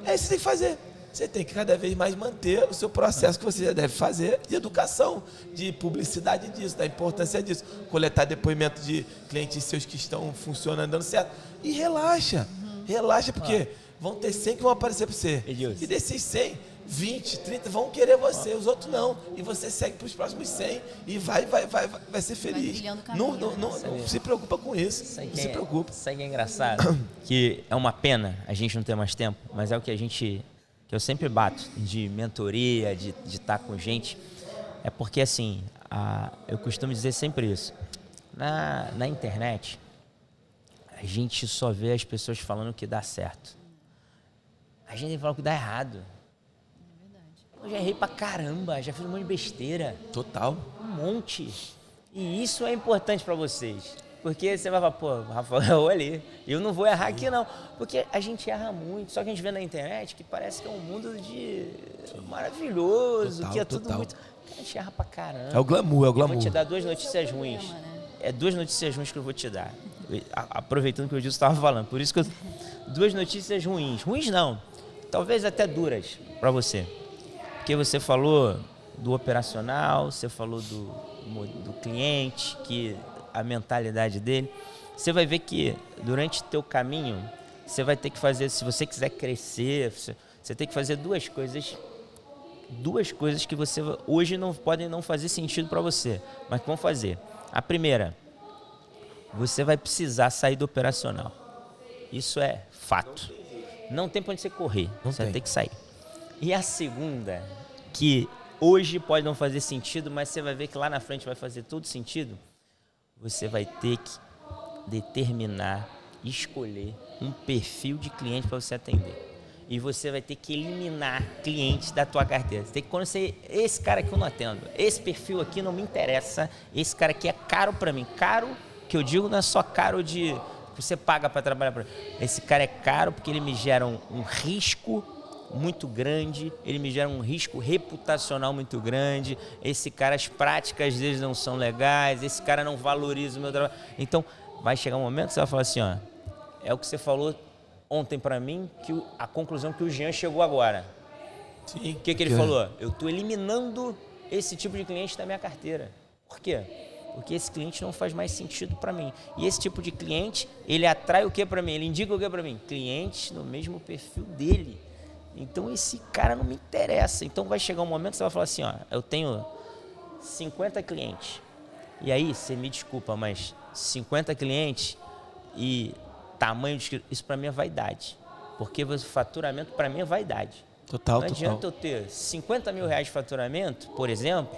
É isso que você tem que fazer. Você tem que cada vez mais manter o seu processo que você já deve fazer de educação, de publicidade disso, da importância disso. Coletar depoimento de clientes seus que estão funcionando, dando certo. E relaxa. Relaxa, porque vão ter 100 que vão aparecer para você. E desses 100... 20, 30 vão querer você, os outros não. E você segue para os próximos 100 e vai ser feliz. Não se preocupa com isso. Não se preocupa. Sabe que é engraçado? Que é uma pena a gente não ter mais tempo, mas é o que eu sempre bato de mentoria, de estar com gente. É porque, assim, eu costumo dizer sempre isso. Na internet, a gente só vê as pessoas falando que dá certo. A gente fala que dá errado. Eu já errei pra caramba, já fiz um monte de besteira. Total. Um monte. E isso é importante pra vocês. Porque você vai falar, pô, Rafael, olha ali, eu não vou errar aqui não. Porque a gente erra muito, só que a gente vê na internet que parece que é um mundo maravilhoso, total, que é tudo muito... A gente erra pra caramba. É o glamour. Eu vou te dar 2 notícias ruins. É 2 notícias ruins que eu vou te dar. Aproveitando que o Gilson estava falando. Por isso que 2 notícias ruins. Ruins não, talvez até duras pra você. Porque você falou do operacional, você falou do cliente, que a mentalidade dele. Você vai ver que durante o teu caminho, você vai ter que fazer, se você quiser crescer, você tem que fazer 2 coisas. 2 coisas que você hoje podem não fazer sentido para você, mas que vão fazer. A primeira, você vai precisar sair do operacional. Isso é fato. Não tem para onde você correr, você vai ter que sair. E a segunda, que hoje pode não fazer sentido, mas você vai ver que lá na frente vai fazer todo sentido, você vai ter que determinar, escolher um perfil de cliente para você atender. E você vai ter que eliminar clientes da tua carteira. Você tem que conhecer, esse cara aqui eu não atendo, esse perfil aqui não me interessa, esse cara aqui é caro para mim. Caro, que eu digo, não é só caro de você paga para trabalhar para mim. Esse cara é caro porque ele me gera um risco muito grande, ele me gera um risco reputacional muito grande, esse cara, as práticas deles não são legais, esse cara não valoriza o meu trabalho. Então, vai chegar um momento que você vai falar assim, é o que você falou ontem para mim, que a conclusão que o Jean chegou agora. Sim. O que ele falou? Eu estou eliminando esse tipo de cliente da minha carteira. Por quê? Porque esse cliente não faz mais sentido para mim. E esse tipo de cliente, ele atrai o que para mim? Ele indica o que para mim? Clientes no mesmo perfil dele. Então, esse cara não me interessa. Então, vai chegar um momento que você vai falar assim, eu tenho 50 clientes. E aí, você me desculpa, mas 50 clientes e tamanho de... Isso para mim é vaidade. Porque o faturamento para mim é vaidade. Total, não adianta eu ter 50 mil reais de faturamento, por exemplo,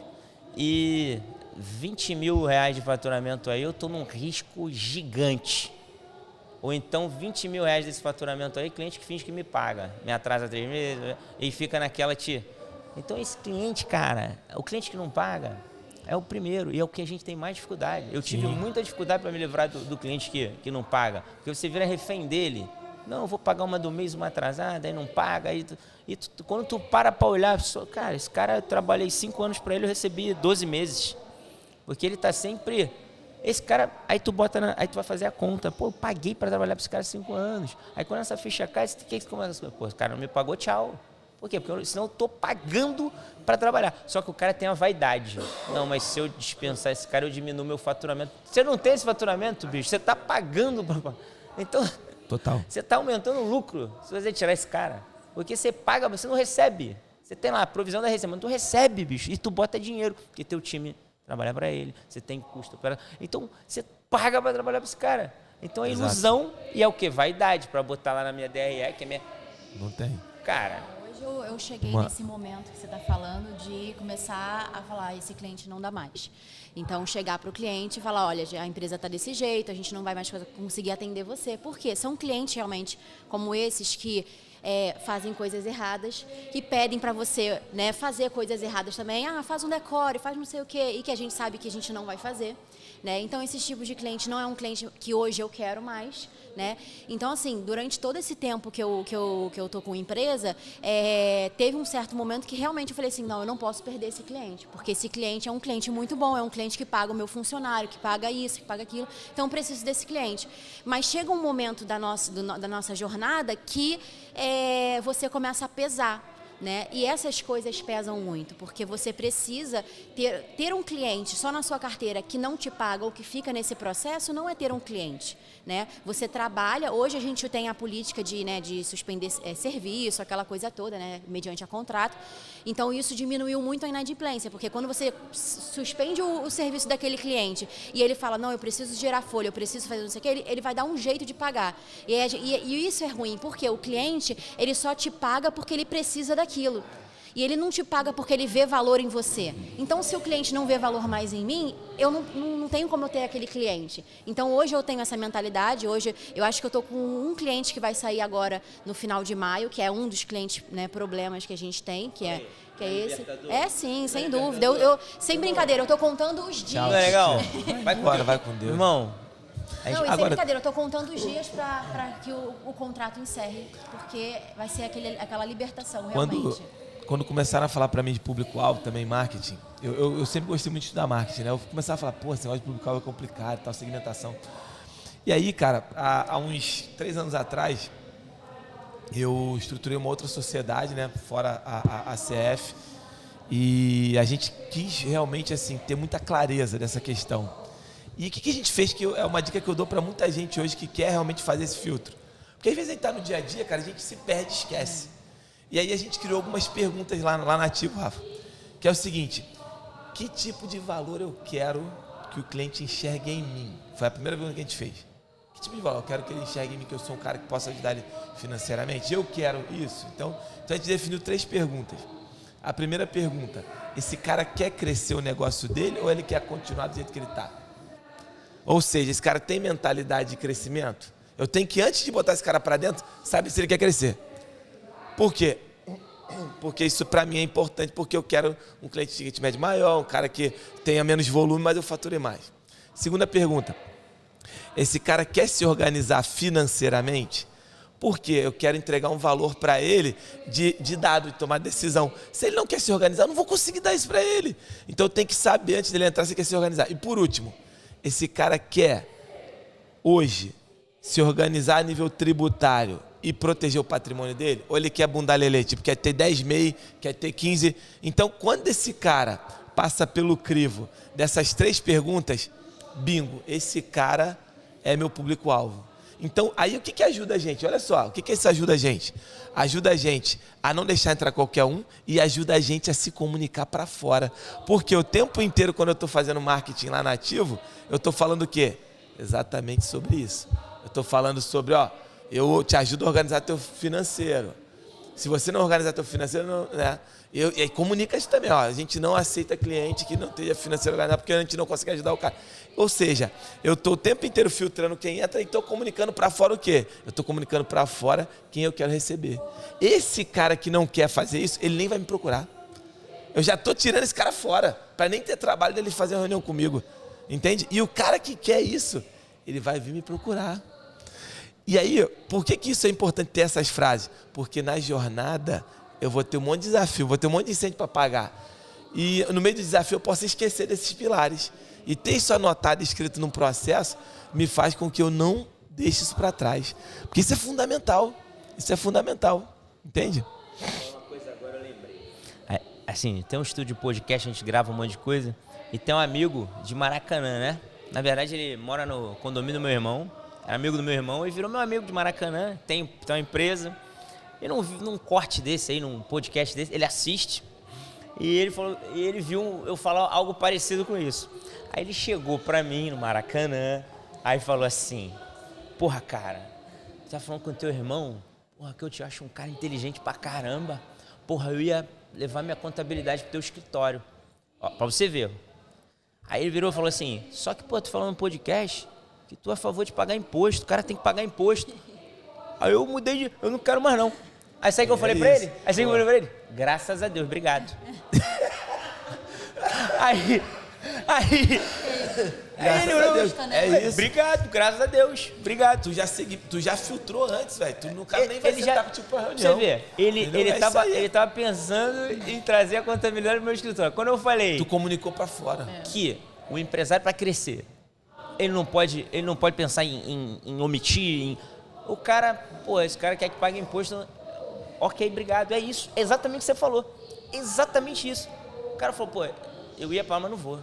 e 20 mil reais de faturamento aí, eu estou num risco gigante. Ou então 20 mil reais desse faturamento aí, cliente que finge que me paga, me atrasa 3 meses e fica naquela Então esse cliente, cara, o cliente que não paga é o primeiro e é o que a gente tem mais dificuldade. Eu tive muita dificuldade para me livrar do cliente que não paga, porque você vira refém dele. Não, eu vou pagar uma do mês, uma atrasada, aí não paga. Quando tu para olhar, cara, esse cara, eu trabalhei 5 anos para ele, eu recebi 12 meses. Porque ele está sempre... Esse cara, aí tu vai fazer a conta. Pô, eu paguei para trabalhar para esse cara 5 anos. Aí quando essa ficha cai, o que você começa? Pô, o cara não me pagou, tchau. Por quê? Porque senão eu estou pagando para trabalhar. Só que o cara tem uma vaidade. Não, mas se eu dispensar esse cara, eu diminuo meu faturamento. Você não tem esse faturamento, bicho. Você está pagando. Então, total. Você está aumentando o lucro se você tirar esse cara. Porque você paga, você não recebe. Você tem lá a provisão da receita, mas tu recebe, bicho, e tu bota dinheiro, porque teu time trabalha para ele, você tem custo para... Então, você paga para trabalhar para esse cara. Então, é ilusão e é o quê? Vaidade, para botar lá na minha DRE, que é minha... Não tem. Cara... Hoje eu cheguei nesse momento que você está falando de começar a falar, esse cliente não dá mais. Então, chegar para o cliente e falar, olha, a empresa está desse jeito, a gente não vai mais conseguir atender você. Por quê? São clientes realmente como esses que fazem coisas erradas, que pedem para você, né, fazer coisas erradas também. Ah, faz um decore, faz não sei o quê, e que a gente sabe que a gente não vai fazer. Né? Então, esse tipo de cliente não é um cliente que hoje eu quero mais. Né? Então, assim, durante todo esse tempo que eu tô com a empresa, teve um certo momento que realmente eu falei assim, não, eu não posso perder esse cliente, porque esse cliente é um cliente muito bom, é um cliente que paga o meu funcionário, que paga isso, que paga aquilo, então eu preciso desse cliente. Mas chega um momento da nossa jornada que você começa a pesar. Né? E essas coisas pesam muito, porque você precisa ter um cliente só na sua carteira que não te paga ou que fica nesse processo, não é ter um cliente. Né? Você trabalha, hoje a gente tem a política de suspender serviço, aquela coisa toda, né? Mediante a contrato. Então isso diminuiu muito a inadimplência, porque quando você suspende o serviço daquele cliente e ele fala, não, eu preciso gerar folha, eu preciso fazer não sei o que, ele vai dar um jeito de pagar. E isso é ruim, porque o cliente, ele só te paga porque ele precisa daquilo. E ele não te paga porque ele vê valor em você. Então, se o cliente não vê valor mais em mim, eu não tenho como eu ter aquele cliente. Então, hoje eu tenho essa mentalidade. Hoje, eu acho que eu estou com um cliente que vai sair agora no final de maio, que é um dos clientes, né, problemas que a gente tem, que é esse. É sim, sem dúvida. Sem brincadeira, eu estou contando os dias. Não é legal? Vai embora, vai com Deus. Irmão, não, e sem brincadeira, eu estou contando os dias para que o contrato encerre, porque vai ser aquela libertação, realmente. Quando começaram a falar para mim de público-alvo, também marketing, eu sempre gostei muito de estudar marketing, né? Eu começava a falar, pô, esse negócio de público-alvo é complicado, tal, segmentação. E aí, cara, há uns 3 anos atrás, eu estruturei uma outra sociedade, né? Fora a CF, e a gente quis realmente, assim, ter muita clareza dessa questão. E o que a gente fez, que é uma dica que eu dou para muita gente hoje que quer realmente fazer esse filtro. Porque às vezes a gente tá no dia a dia, cara, a gente se perde, esquece. E aí a gente criou algumas perguntas lá na Ativo, Rafa, que é o seguinte: que tipo de valor eu quero que o cliente enxergue em mim? Foi a primeira pergunta que a gente fez. Que tipo de valor eu quero que ele enxergue em mim, que eu sou um cara que possa ajudar ele financeiramente? Eu quero isso. Então a gente definiu 3 perguntas. A primeira pergunta: esse cara quer crescer o negócio dele ou ele quer continuar do jeito que ele está? Ou seja, esse cara tem mentalidade de crescimento? Eu tenho que, antes de botar esse cara para dentro, saber se ele quer crescer. Por quê? Porque isso para mim é importante, porque eu quero um cliente de ticket médio maior, um cara que tenha menos volume, mas eu fature mais. Segunda pergunta: esse cara quer se organizar financeiramente? Porque eu quero entregar um valor para ele de dado, de tomar decisão. Se ele não quer se organizar, eu não vou conseguir dar isso para ele. Então eu tenho que saber antes dele entrar se ele quer se organizar. E por último, esse cara quer hoje se organizar a nível tributário e proteger o patrimônio dele? Ou ele quer bundar lelê, tipo, quer ter 10 MEI, quer ter 15? Então, quando esse cara passa pelo crivo dessas 3 perguntas, bingo, esse cara é meu público-alvo. Então, aí o que ajuda a gente? Olha só, o que isso ajuda a gente? Ajuda a gente a não deixar entrar qualquer um e ajuda a gente a se comunicar para fora. Porque o tempo inteiro, quando eu estou fazendo marketing lá na Ativo, eu estou falando o quê? Exatamente sobre isso. Eu estou falando sobre, eu te ajudo a organizar teu financeiro. Se você não organizar teu financeiro, não, né? E comunica isso também, a gente não aceita cliente que não tenha financeiro organizado porque a gente não consegue ajudar o cara. Ou seja, eu estou o tempo inteiro filtrando quem entra e estou comunicando para fora o quê? Eu estou comunicando para fora quem eu quero receber. Esse cara que não quer fazer isso, ele nem vai me procurar. Eu já estou tirando esse cara fora, para nem ter trabalho dele fazer uma reunião comigo. Entende? E o cara que quer isso, ele vai vir me procurar. E aí, por que isso é importante ter essas frases? Porque na jornada eu vou ter um monte de desafio, vou ter um monte de incêndio para pagar. E no meio do desafio eu posso esquecer desses pilares. E ter isso anotado, escrito num processo, me faz com que eu não deixe isso para trás. Porque isso é fundamental. Isso é fundamental. Entende? Uma coisa agora eu lembrei. Assim, tem um estúdio de podcast, a gente grava um monte de coisa. E tem um amigo de Maracanã, né? Na verdade, ele mora no condomínio do meu irmão. Era amigo do meu irmão e virou meu amigo de Maracanã. Tem uma empresa. E num corte desse aí, num podcast desse, ele assiste e ele viu eu falar algo parecido com isso. Aí ele chegou pra mim no Maracanã, aí falou assim, porra, cara, você tá falando com o teu irmão? Porra, que eu te acho um cara inteligente pra caramba. Porra, eu ia levar minha contabilidade pro teu escritório. Ó, pra você ver. Aí ele virou e falou assim, só que, pô, tu falando no podcast que tu é a favor de pagar imposto, o cara tem que pagar imposto. Aí eu mudei eu não quero mais não. Aí sabe o que eu falei pra ele? Aí sabe o que eu falei pra ele? Graças a Deus, obrigado. Aí Graças ele a Deus. É isso. Obrigado, graças a Deus. Obrigado. Tu já filtrou antes, velho. Tu nunca nem vai sentar contigo pra reunião. Você vê, ele tava pensando em trazer a contabilidade pro meu escritório. Quando eu falei... Tu comunicou pra fora. Que o empresário, para crescer, ele não pode pensar em omitir. O cara, pô, esse cara quer que pague imposto. Ok, obrigado. É isso. É exatamente o que você falou. Exatamente isso. O cara falou, pô, eu ia pra, mas não vou.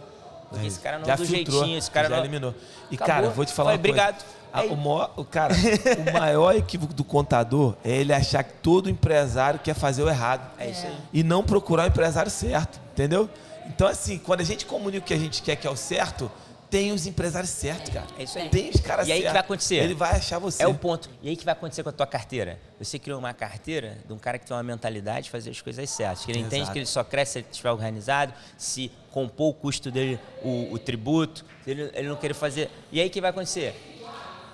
Porque esse cara não é do filtrou, jeitinho, esse cara já não... eliminou. E, Acabou. cara, vou te falar uma coisa. Obrigado. O maior equívoco do contador é ele achar que todo empresário quer fazer o errado. É isso aí. E não procurar o empresário certo, entendeu? Então, assim, quando a gente comunica o que a gente quer que é o certo, tem os empresários certos, cara. É isso aí. Tem os caras certos. E aí o que vai acontecer? Ele vai achar você. É o ponto. E aí o que vai acontecer com a tua carteira? Você criou uma carteira de um cara que tem uma mentalidade de fazer as coisas certas. Que ele entende que ele só cresce se ele estiver organizado, se compor o custo dele, o tributo, ele não querer fazer. E aí o que vai acontecer?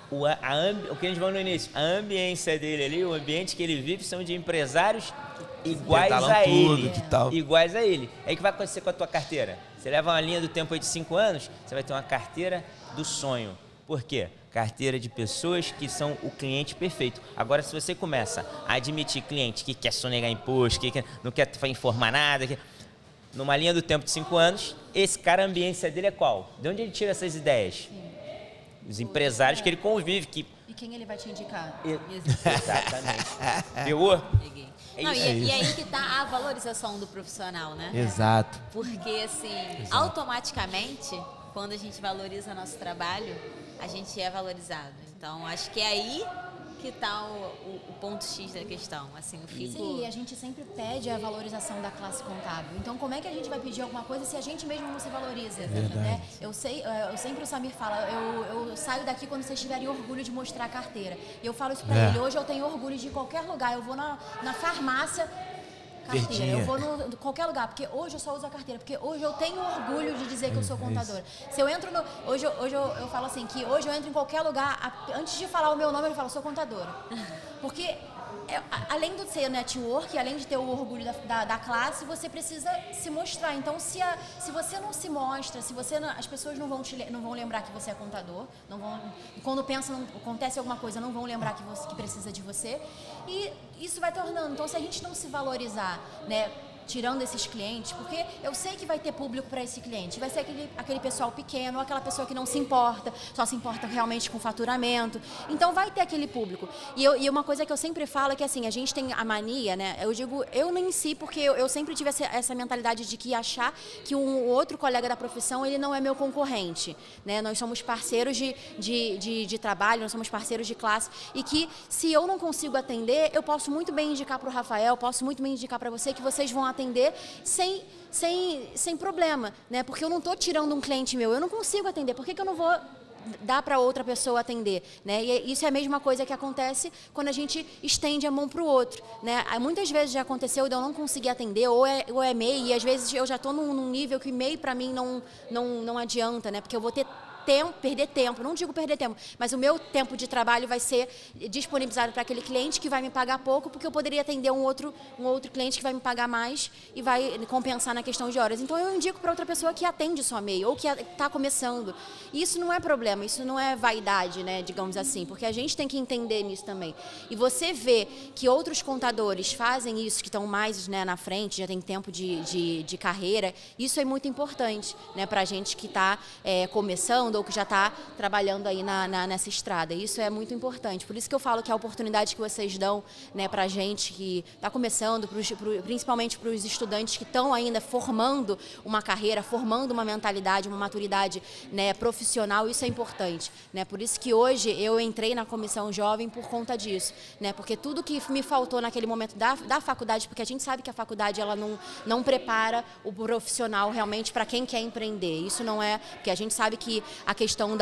O que a gente falou no início, a ambiência dele ali, o ambiente que ele vive são de empresários iguais a ele. Iguais a ele. Aí o que vai acontecer com a tua carteira? Você leva uma linha do tempo aí de 5 anos, você vai ter uma carteira do sonho. Por quê? Carteira de pessoas que são o cliente perfeito. Agora, se você começa a admitir cliente que quer sonegar imposto, que não quer informar nada, numa linha do tempo de 5 anos, esse cara, a ambiência dele é qual? De onde ele tira essas ideias? Os empresários que ele convive. E quem ele vai te indicar? Exatamente. Pegou? Peguei. Não, e aí que tá a valorização do profissional, né? Exato. Porque, assim, automaticamente, quando a gente valoriza nosso trabalho, a gente é valorizado. Então, acho que é aí que tá o ponto X da questão. Assim, eu fico... Sim, a gente sempre pede a valorização da classe contábil. Então, como é que a gente vai pedir alguma coisa se a gente mesmo não se valoriza? Né? Eu sempre o Samir fala, eu saio daqui quando vocês tiverem orgulho de mostrar a carteira. E eu falo isso pra ele, hoje eu tenho orgulho de ir em qualquer lugar. Eu vou na farmácia... carteira. Verdinha. Eu vou em qualquer lugar, porque hoje eu só uso a carteira, porque hoje eu tenho orgulho de dizer que eu sou contadora. Se eu entro no... Hoje eu falo assim, que hoje eu entro em qualquer lugar, antes de falar o meu nome, eu falo, sou contadora. Porque... além de ser network, além de ter o orgulho da classe, você precisa se mostrar. Então, se você não se mostra, se você as pessoas não vão lembrar que você é contador, quando acontece alguma coisa, não vão lembrar que precisa de você. E isso vai tornando. Então, se a gente não se valorizar, né, tirando esses clientes, porque eu sei que vai ter público para esse cliente, vai ser aquele pessoal pequeno, aquela pessoa que não se importa, só se importa realmente com faturamento, então vai ter aquele público. E uma coisa que eu sempre falo é que assim, a gente tem a mania, né, eu digo, eu nem si, porque eu sempre tive essa mentalidade de que achar que um outro colega da profissão, ele não é meu concorrente, né, nós somos parceiros de trabalho, nós somos parceiros de classe, e que se eu não consigo atender, eu posso muito bem indicar para o Rafael, posso muito bem indicar para você, que vocês vão atender sem problema, né? Porque eu não estou tirando um cliente meu, eu não consigo atender, por que eu não vou dar para outra pessoa atender, né? E isso é a mesma coisa que acontece quando a gente estende a mão para o outro, né? Muitas vezes já aconteceu de eu não conseguir atender, ou é MEI, e às vezes eu já estou num nível que MEI para mim não adianta, né? Porque eu vou ter perder tempo, não digo perder tempo, mas o meu tempo de trabalho vai ser disponibilizado para aquele cliente que vai me pagar pouco, porque eu poderia atender um outro cliente que vai me pagar mais e vai compensar na questão de horas. Então eu indico para outra pessoa que atende só MEI ou que está começando. E isso não é problema, isso não é vaidade, né, digamos assim, porque a gente tem que entender nisso também. E você vê que outros contadores fazem isso, que estão mais, né, na frente, já tem tempo de carreira, isso é muito importante, né, para a gente que está começando, começando ou que já está trabalhando aí nessa estrada. Isso é muito importante. Por isso que eu falo que a oportunidade que vocês dão, né, para a gente que está começando, principalmente para os estudantes que estão ainda formando uma carreira, formando uma mentalidade, uma maturidade, né, profissional, isso é importante, né? Por isso que hoje eu entrei na comissão jovem por conta disso, né? Porque tudo que me faltou naquele momento da faculdade, porque a gente sabe que a faculdade ela não prepara o profissional realmente para quem quer empreender. Isso não é, porque a gente sabe que a questão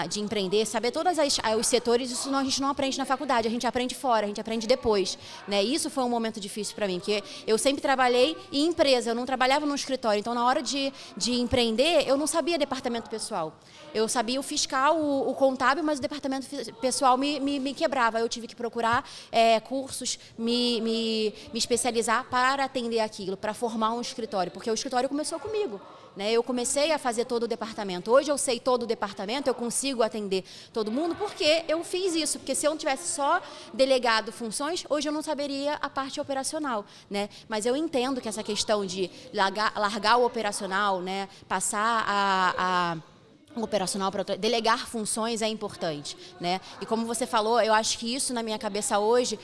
de empreender, saber todos os setores, isso a gente não aprende na faculdade, a gente aprende fora, a gente aprende depois, né? Isso foi um momento difícil para mim, porque eu sempre trabalhei em empresa, eu não trabalhava no escritório, então na hora de empreender, eu não sabia departamento pessoal. Eu sabia o fiscal, o contábil, mas o departamento pessoal me quebrava. Eu tive que procurar cursos, me especializar para atender aquilo, para formar um escritório, porque o escritório começou comigo, né? Eu comecei a fazer todo o departamento. Hoje eu sei todo o departamento, eu consigo atender todo mundo, porque eu fiz isso. Porque se eu não tivesse só delegado funções, hoje eu não saberia a parte operacional, né? Mas eu entendo que essa questão de largar o operacional, né, passar a operacional para delegar funções é importante, né? E como você falou, eu acho que isso na minha cabeça hoje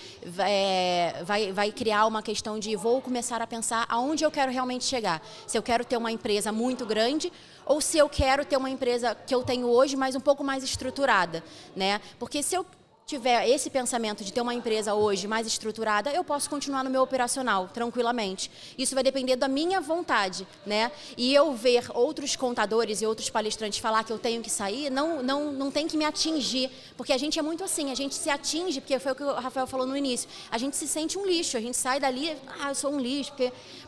vai criar uma questão de vou começar a pensar aonde eu quero realmente chegar. Se eu quero ter uma empresa muito grande ou se eu quero ter uma empresa que eu tenho hoje, mas um pouco mais estruturada, né? Porque se eu tiver esse pensamento de ter uma empresa hoje mais estruturada, eu posso continuar no meu operacional tranquilamente. Isso vai depender da minha vontade, né? E eu ver outros contadores e outros palestrantes falar que eu tenho que sair, não tem que me atingir, porque a gente é muito assim, a gente se atinge, porque foi o que o Rafael falou no início, a gente se sente um lixo, a gente sai dali, eu sou um lixo,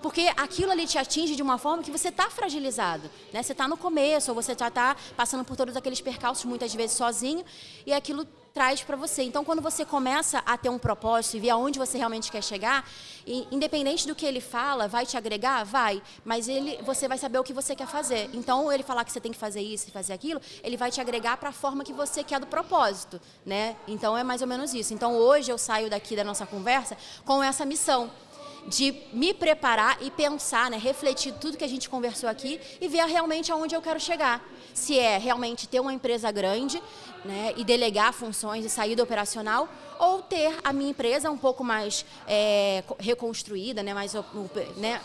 porque aquilo ali te atinge de uma forma que você está fragilizado, né? Você está no começo, ou você já está passando por todos aqueles percalços, muitas vezes sozinho, e aquilo traz para você. Então, quando você começa a ter um propósito e ver aonde você realmente quer chegar, independente do que ele fala, vai te agregar? Vai. Mas você vai saber o que você quer fazer. Então, ele falar que você tem que fazer isso e fazer aquilo, ele vai te agregar para a forma que você quer do propósito, né? Então, é mais ou menos isso. Então, hoje eu saio daqui da nossa conversa com essa missão de me preparar e pensar, né, refletir tudo que a gente conversou aqui e ver realmente aonde eu quero chegar. Se é realmente ter uma empresa grande, né, e delegar funções e sair do operacional, ou ter a minha empresa um pouco mais reconstruída, né, né,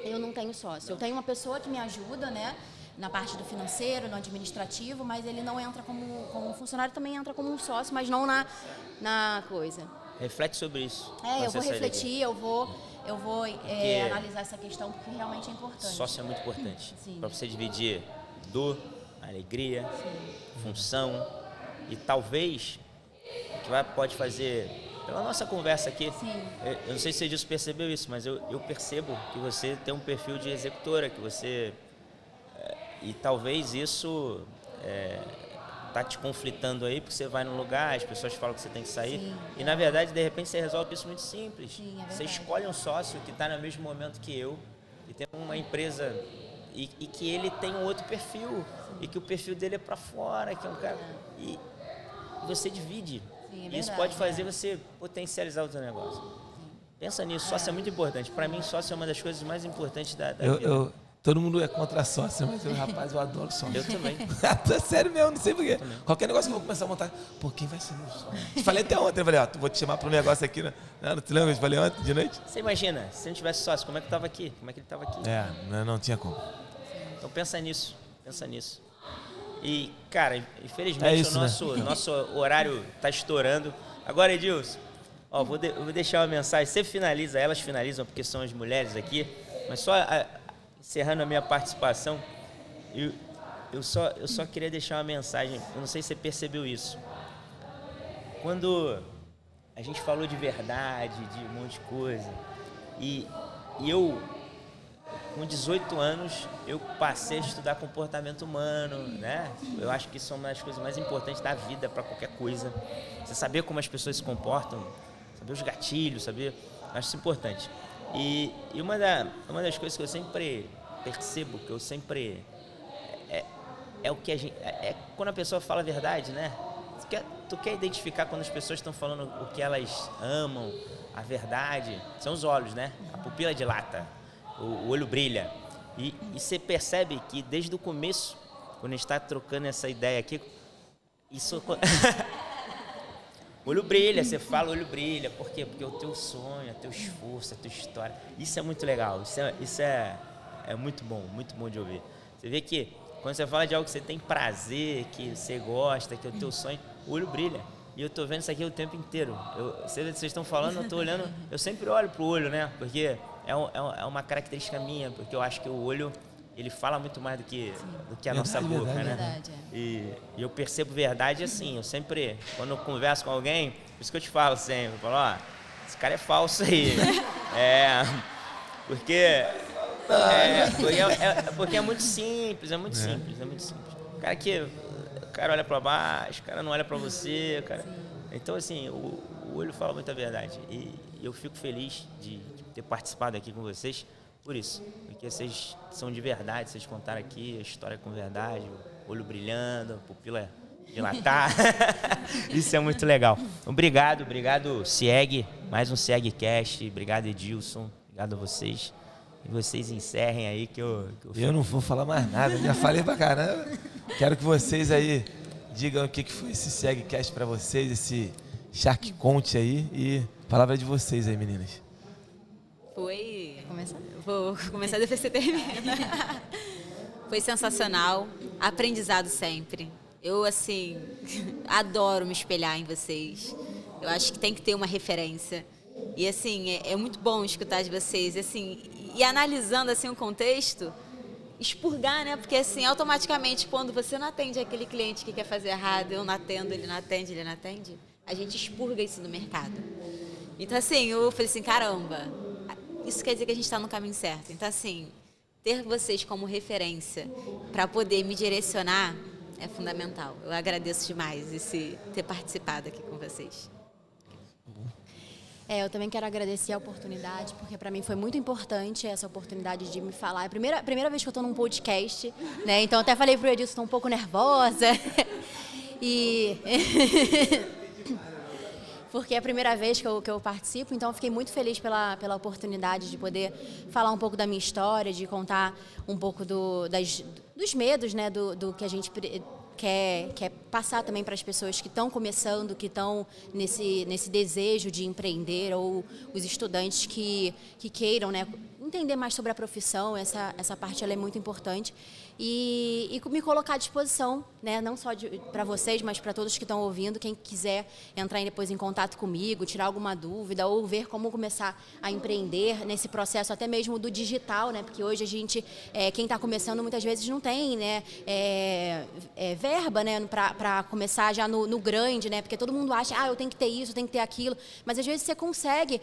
eu não tenho sócio. Eu tenho uma pessoa que me ajuda, né, na parte do financeiro, no administrativo, mas ele não entra como funcionário, também entra como um sócio, mas não na coisa. Reflete sobre isso. Eu vou refletir, eu vou analisar essa questão, porque realmente é importante. Sócio é muito importante. Para você dividir dor, alegria, função, e talvez o que pode fazer, pela nossa conversa aqui, eu não sei se você já percebeu isso, mas eu percebo que você tem um perfil de executora, que você... e talvez isso tá te conflitando aí, porque você vai num lugar, as pessoas falam que você tem que sair, e na verdade, de repente, você resolve isso muito simples. Você escolhe um sócio que está no mesmo momento que eu, e tem uma empresa, e que ele tem um outro perfil, e que o perfil dele é para fora, que é um cara... E você divide. E isso pode fazer você potencializar o seu negócio. Pensa nisso, sócio é muito importante. Para mim, sócio é uma das coisas mais importantes da vida. Todo mundo é contra sócio, mas rapaz, eu adoro sócio. Eu também. Sério mesmo, não sei porquê. Qualquer negócio que eu vou começar a montar, quem vai ser meu sócio? Te falei até ontem, eu falei, vou te chamar para um negócio aqui, né? Não te lembra? Eu te falei ontem, de noite? Você imagina, se não tivesse sócio, como é que eu tava aqui? Como é que ele estava aqui? Não tinha como. Então pensa nisso. E, cara, infelizmente o nosso horário está estourando. Agora, Edilson, eu vou deixar uma mensagem. Você finaliza, elas finalizam, porque são as mulheres aqui, mas só... encerrando a minha participação, eu só queria deixar uma mensagem. Eu não sei se você percebeu isso. Quando a gente falou de verdade, de um monte de coisa, e eu, com 18 anos, eu passei a estudar comportamento humano, né? Eu acho que isso é uma das coisas mais importantes da vida para qualquer coisa. Você saber como as pessoas se comportam, saber os gatilhos, saber... Eu acho isso importante. E uma das coisas que eu sempre percebo, que eu sempre... É o que a gente... quando a pessoa fala a verdade, né? Tu quer identificar quando as pessoas estão falando o que elas amam, a verdade. São os olhos, né? A pupila dilata, o olho brilha. E você percebe que desde o começo quando a gente está trocando essa ideia aqui, isso... O olho brilha, você fala, o olho brilha. Por quê? Porque é o teu sonho, é o teu esforço, é a tua história. Isso é muito legal, isso é muito bom de ouvir. Você vê que quando você fala de algo que você tem prazer, que você gosta, que é o teu sonho, o olho brilha. E eu tô vendo isso aqui o tempo inteiro. Vocês estão falando, eu tô olhando, eu sempre olho pro olho, né? Porque é uma característica minha, porque eu acho que o olho, ele fala muito mais do que a nossa boca, né? Verdade, E eu percebo verdade assim, eu sempre, quando eu converso com alguém, por isso que eu te falo sempre, eu falo, ó, esse cara é falso aí. Porque é muito simples, é muito simples. O cara olha para baixo, o cara não olha para você, cara. Então, assim, o olho fala muita verdade. E eu fico feliz de ter participado aqui com vocês por isso. Porque vocês são de verdade, vocês contaram aqui a história com verdade, o olho brilhando, a pupila dilatar. Isso é muito legal. Obrigado, SIEG, mais um SIEGcast. Obrigado, Edilson. Obrigado a vocês. E vocês encerrem aí que eu não vou falar mais nada, já falei pra caramba. Quero que vocês aí digam o que foi esse SIEGcast pra vocês, esse Shark Conte aí. E palavra de vocês aí, meninas. Vou começar depois você termina. Foi sensacional, aprendizado sempre. Eu, assim, adoro me espelhar em vocês. Eu acho que tem que ter uma referência. E, assim, é muito bom escutar de vocês. Assim, e analisando, assim, o contexto, expurgar, né? Porque, assim, automaticamente, quando você não atende aquele cliente que quer fazer errado, eu não atendo, ele não atende, a gente expurga isso no mercado. Então, assim, eu falei assim, caramba, isso quer dizer que a gente está no caminho certo. Então, assim, ter vocês como referência para poder me direcionar é fundamental. Eu agradeço demais ter participado aqui com vocês. Eu também quero agradecer a oportunidade, porque para mim foi muito importante essa oportunidade de me falar. É a primeira vez que eu estou num podcast, né? Então até falei pro Edilson, estou um pouco nervosa. Porque é a primeira vez que eu participo, então eu fiquei muito feliz pela oportunidade de poder falar um pouco da minha história, de contar um pouco dos medos, né, do que a gente quer passar também para as pessoas que estão começando, que estão nesse desejo de empreender, ou os estudantes que queiram, né, entender mais sobre a profissão. Essa parte ela é muito importante. E me colocar à disposição, né, não só para vocês, mas para todos que estão ouvindo, quem quiser entrar depois em contato comigo, tirar alguma dúvida ou ver como começar a empreender nesse processo até mesmo do digital, né, porque hoje a gente, quem está começando muitas vezes não tem, né, verba, né, para começar já no grande, né, porque todo mundo acha, eu tenho que ter isso, eu tenho que ter aquilo, mas às vezes você consegue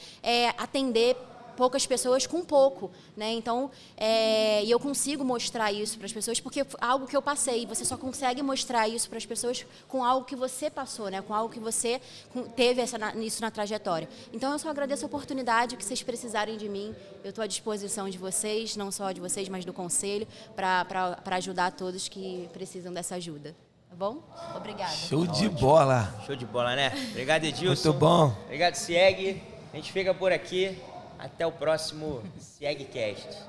atender poucas pessoas com pouco, né? Então, e eu consigo mostrar isso para as pessoas porque é algo que eu passei. Você só consegue mostrar isso para as pessoas com algo que você passou, né? Com algo que você teve isso na trajetória. Então, eu só agradeço a oportunidade, que vocês precisarem de mim. Eu estou à disposição de vocês, não só de vocês, mas do conselho, para ajudar todos que precisam dessa ajuda. Tá bom? Obrigada. Show de bola. Show de bola, né? Obrigado, Edilson. Muito bom. Obrigado, SIEG. A gente fica por aqui. Até o próximo SIEGcast.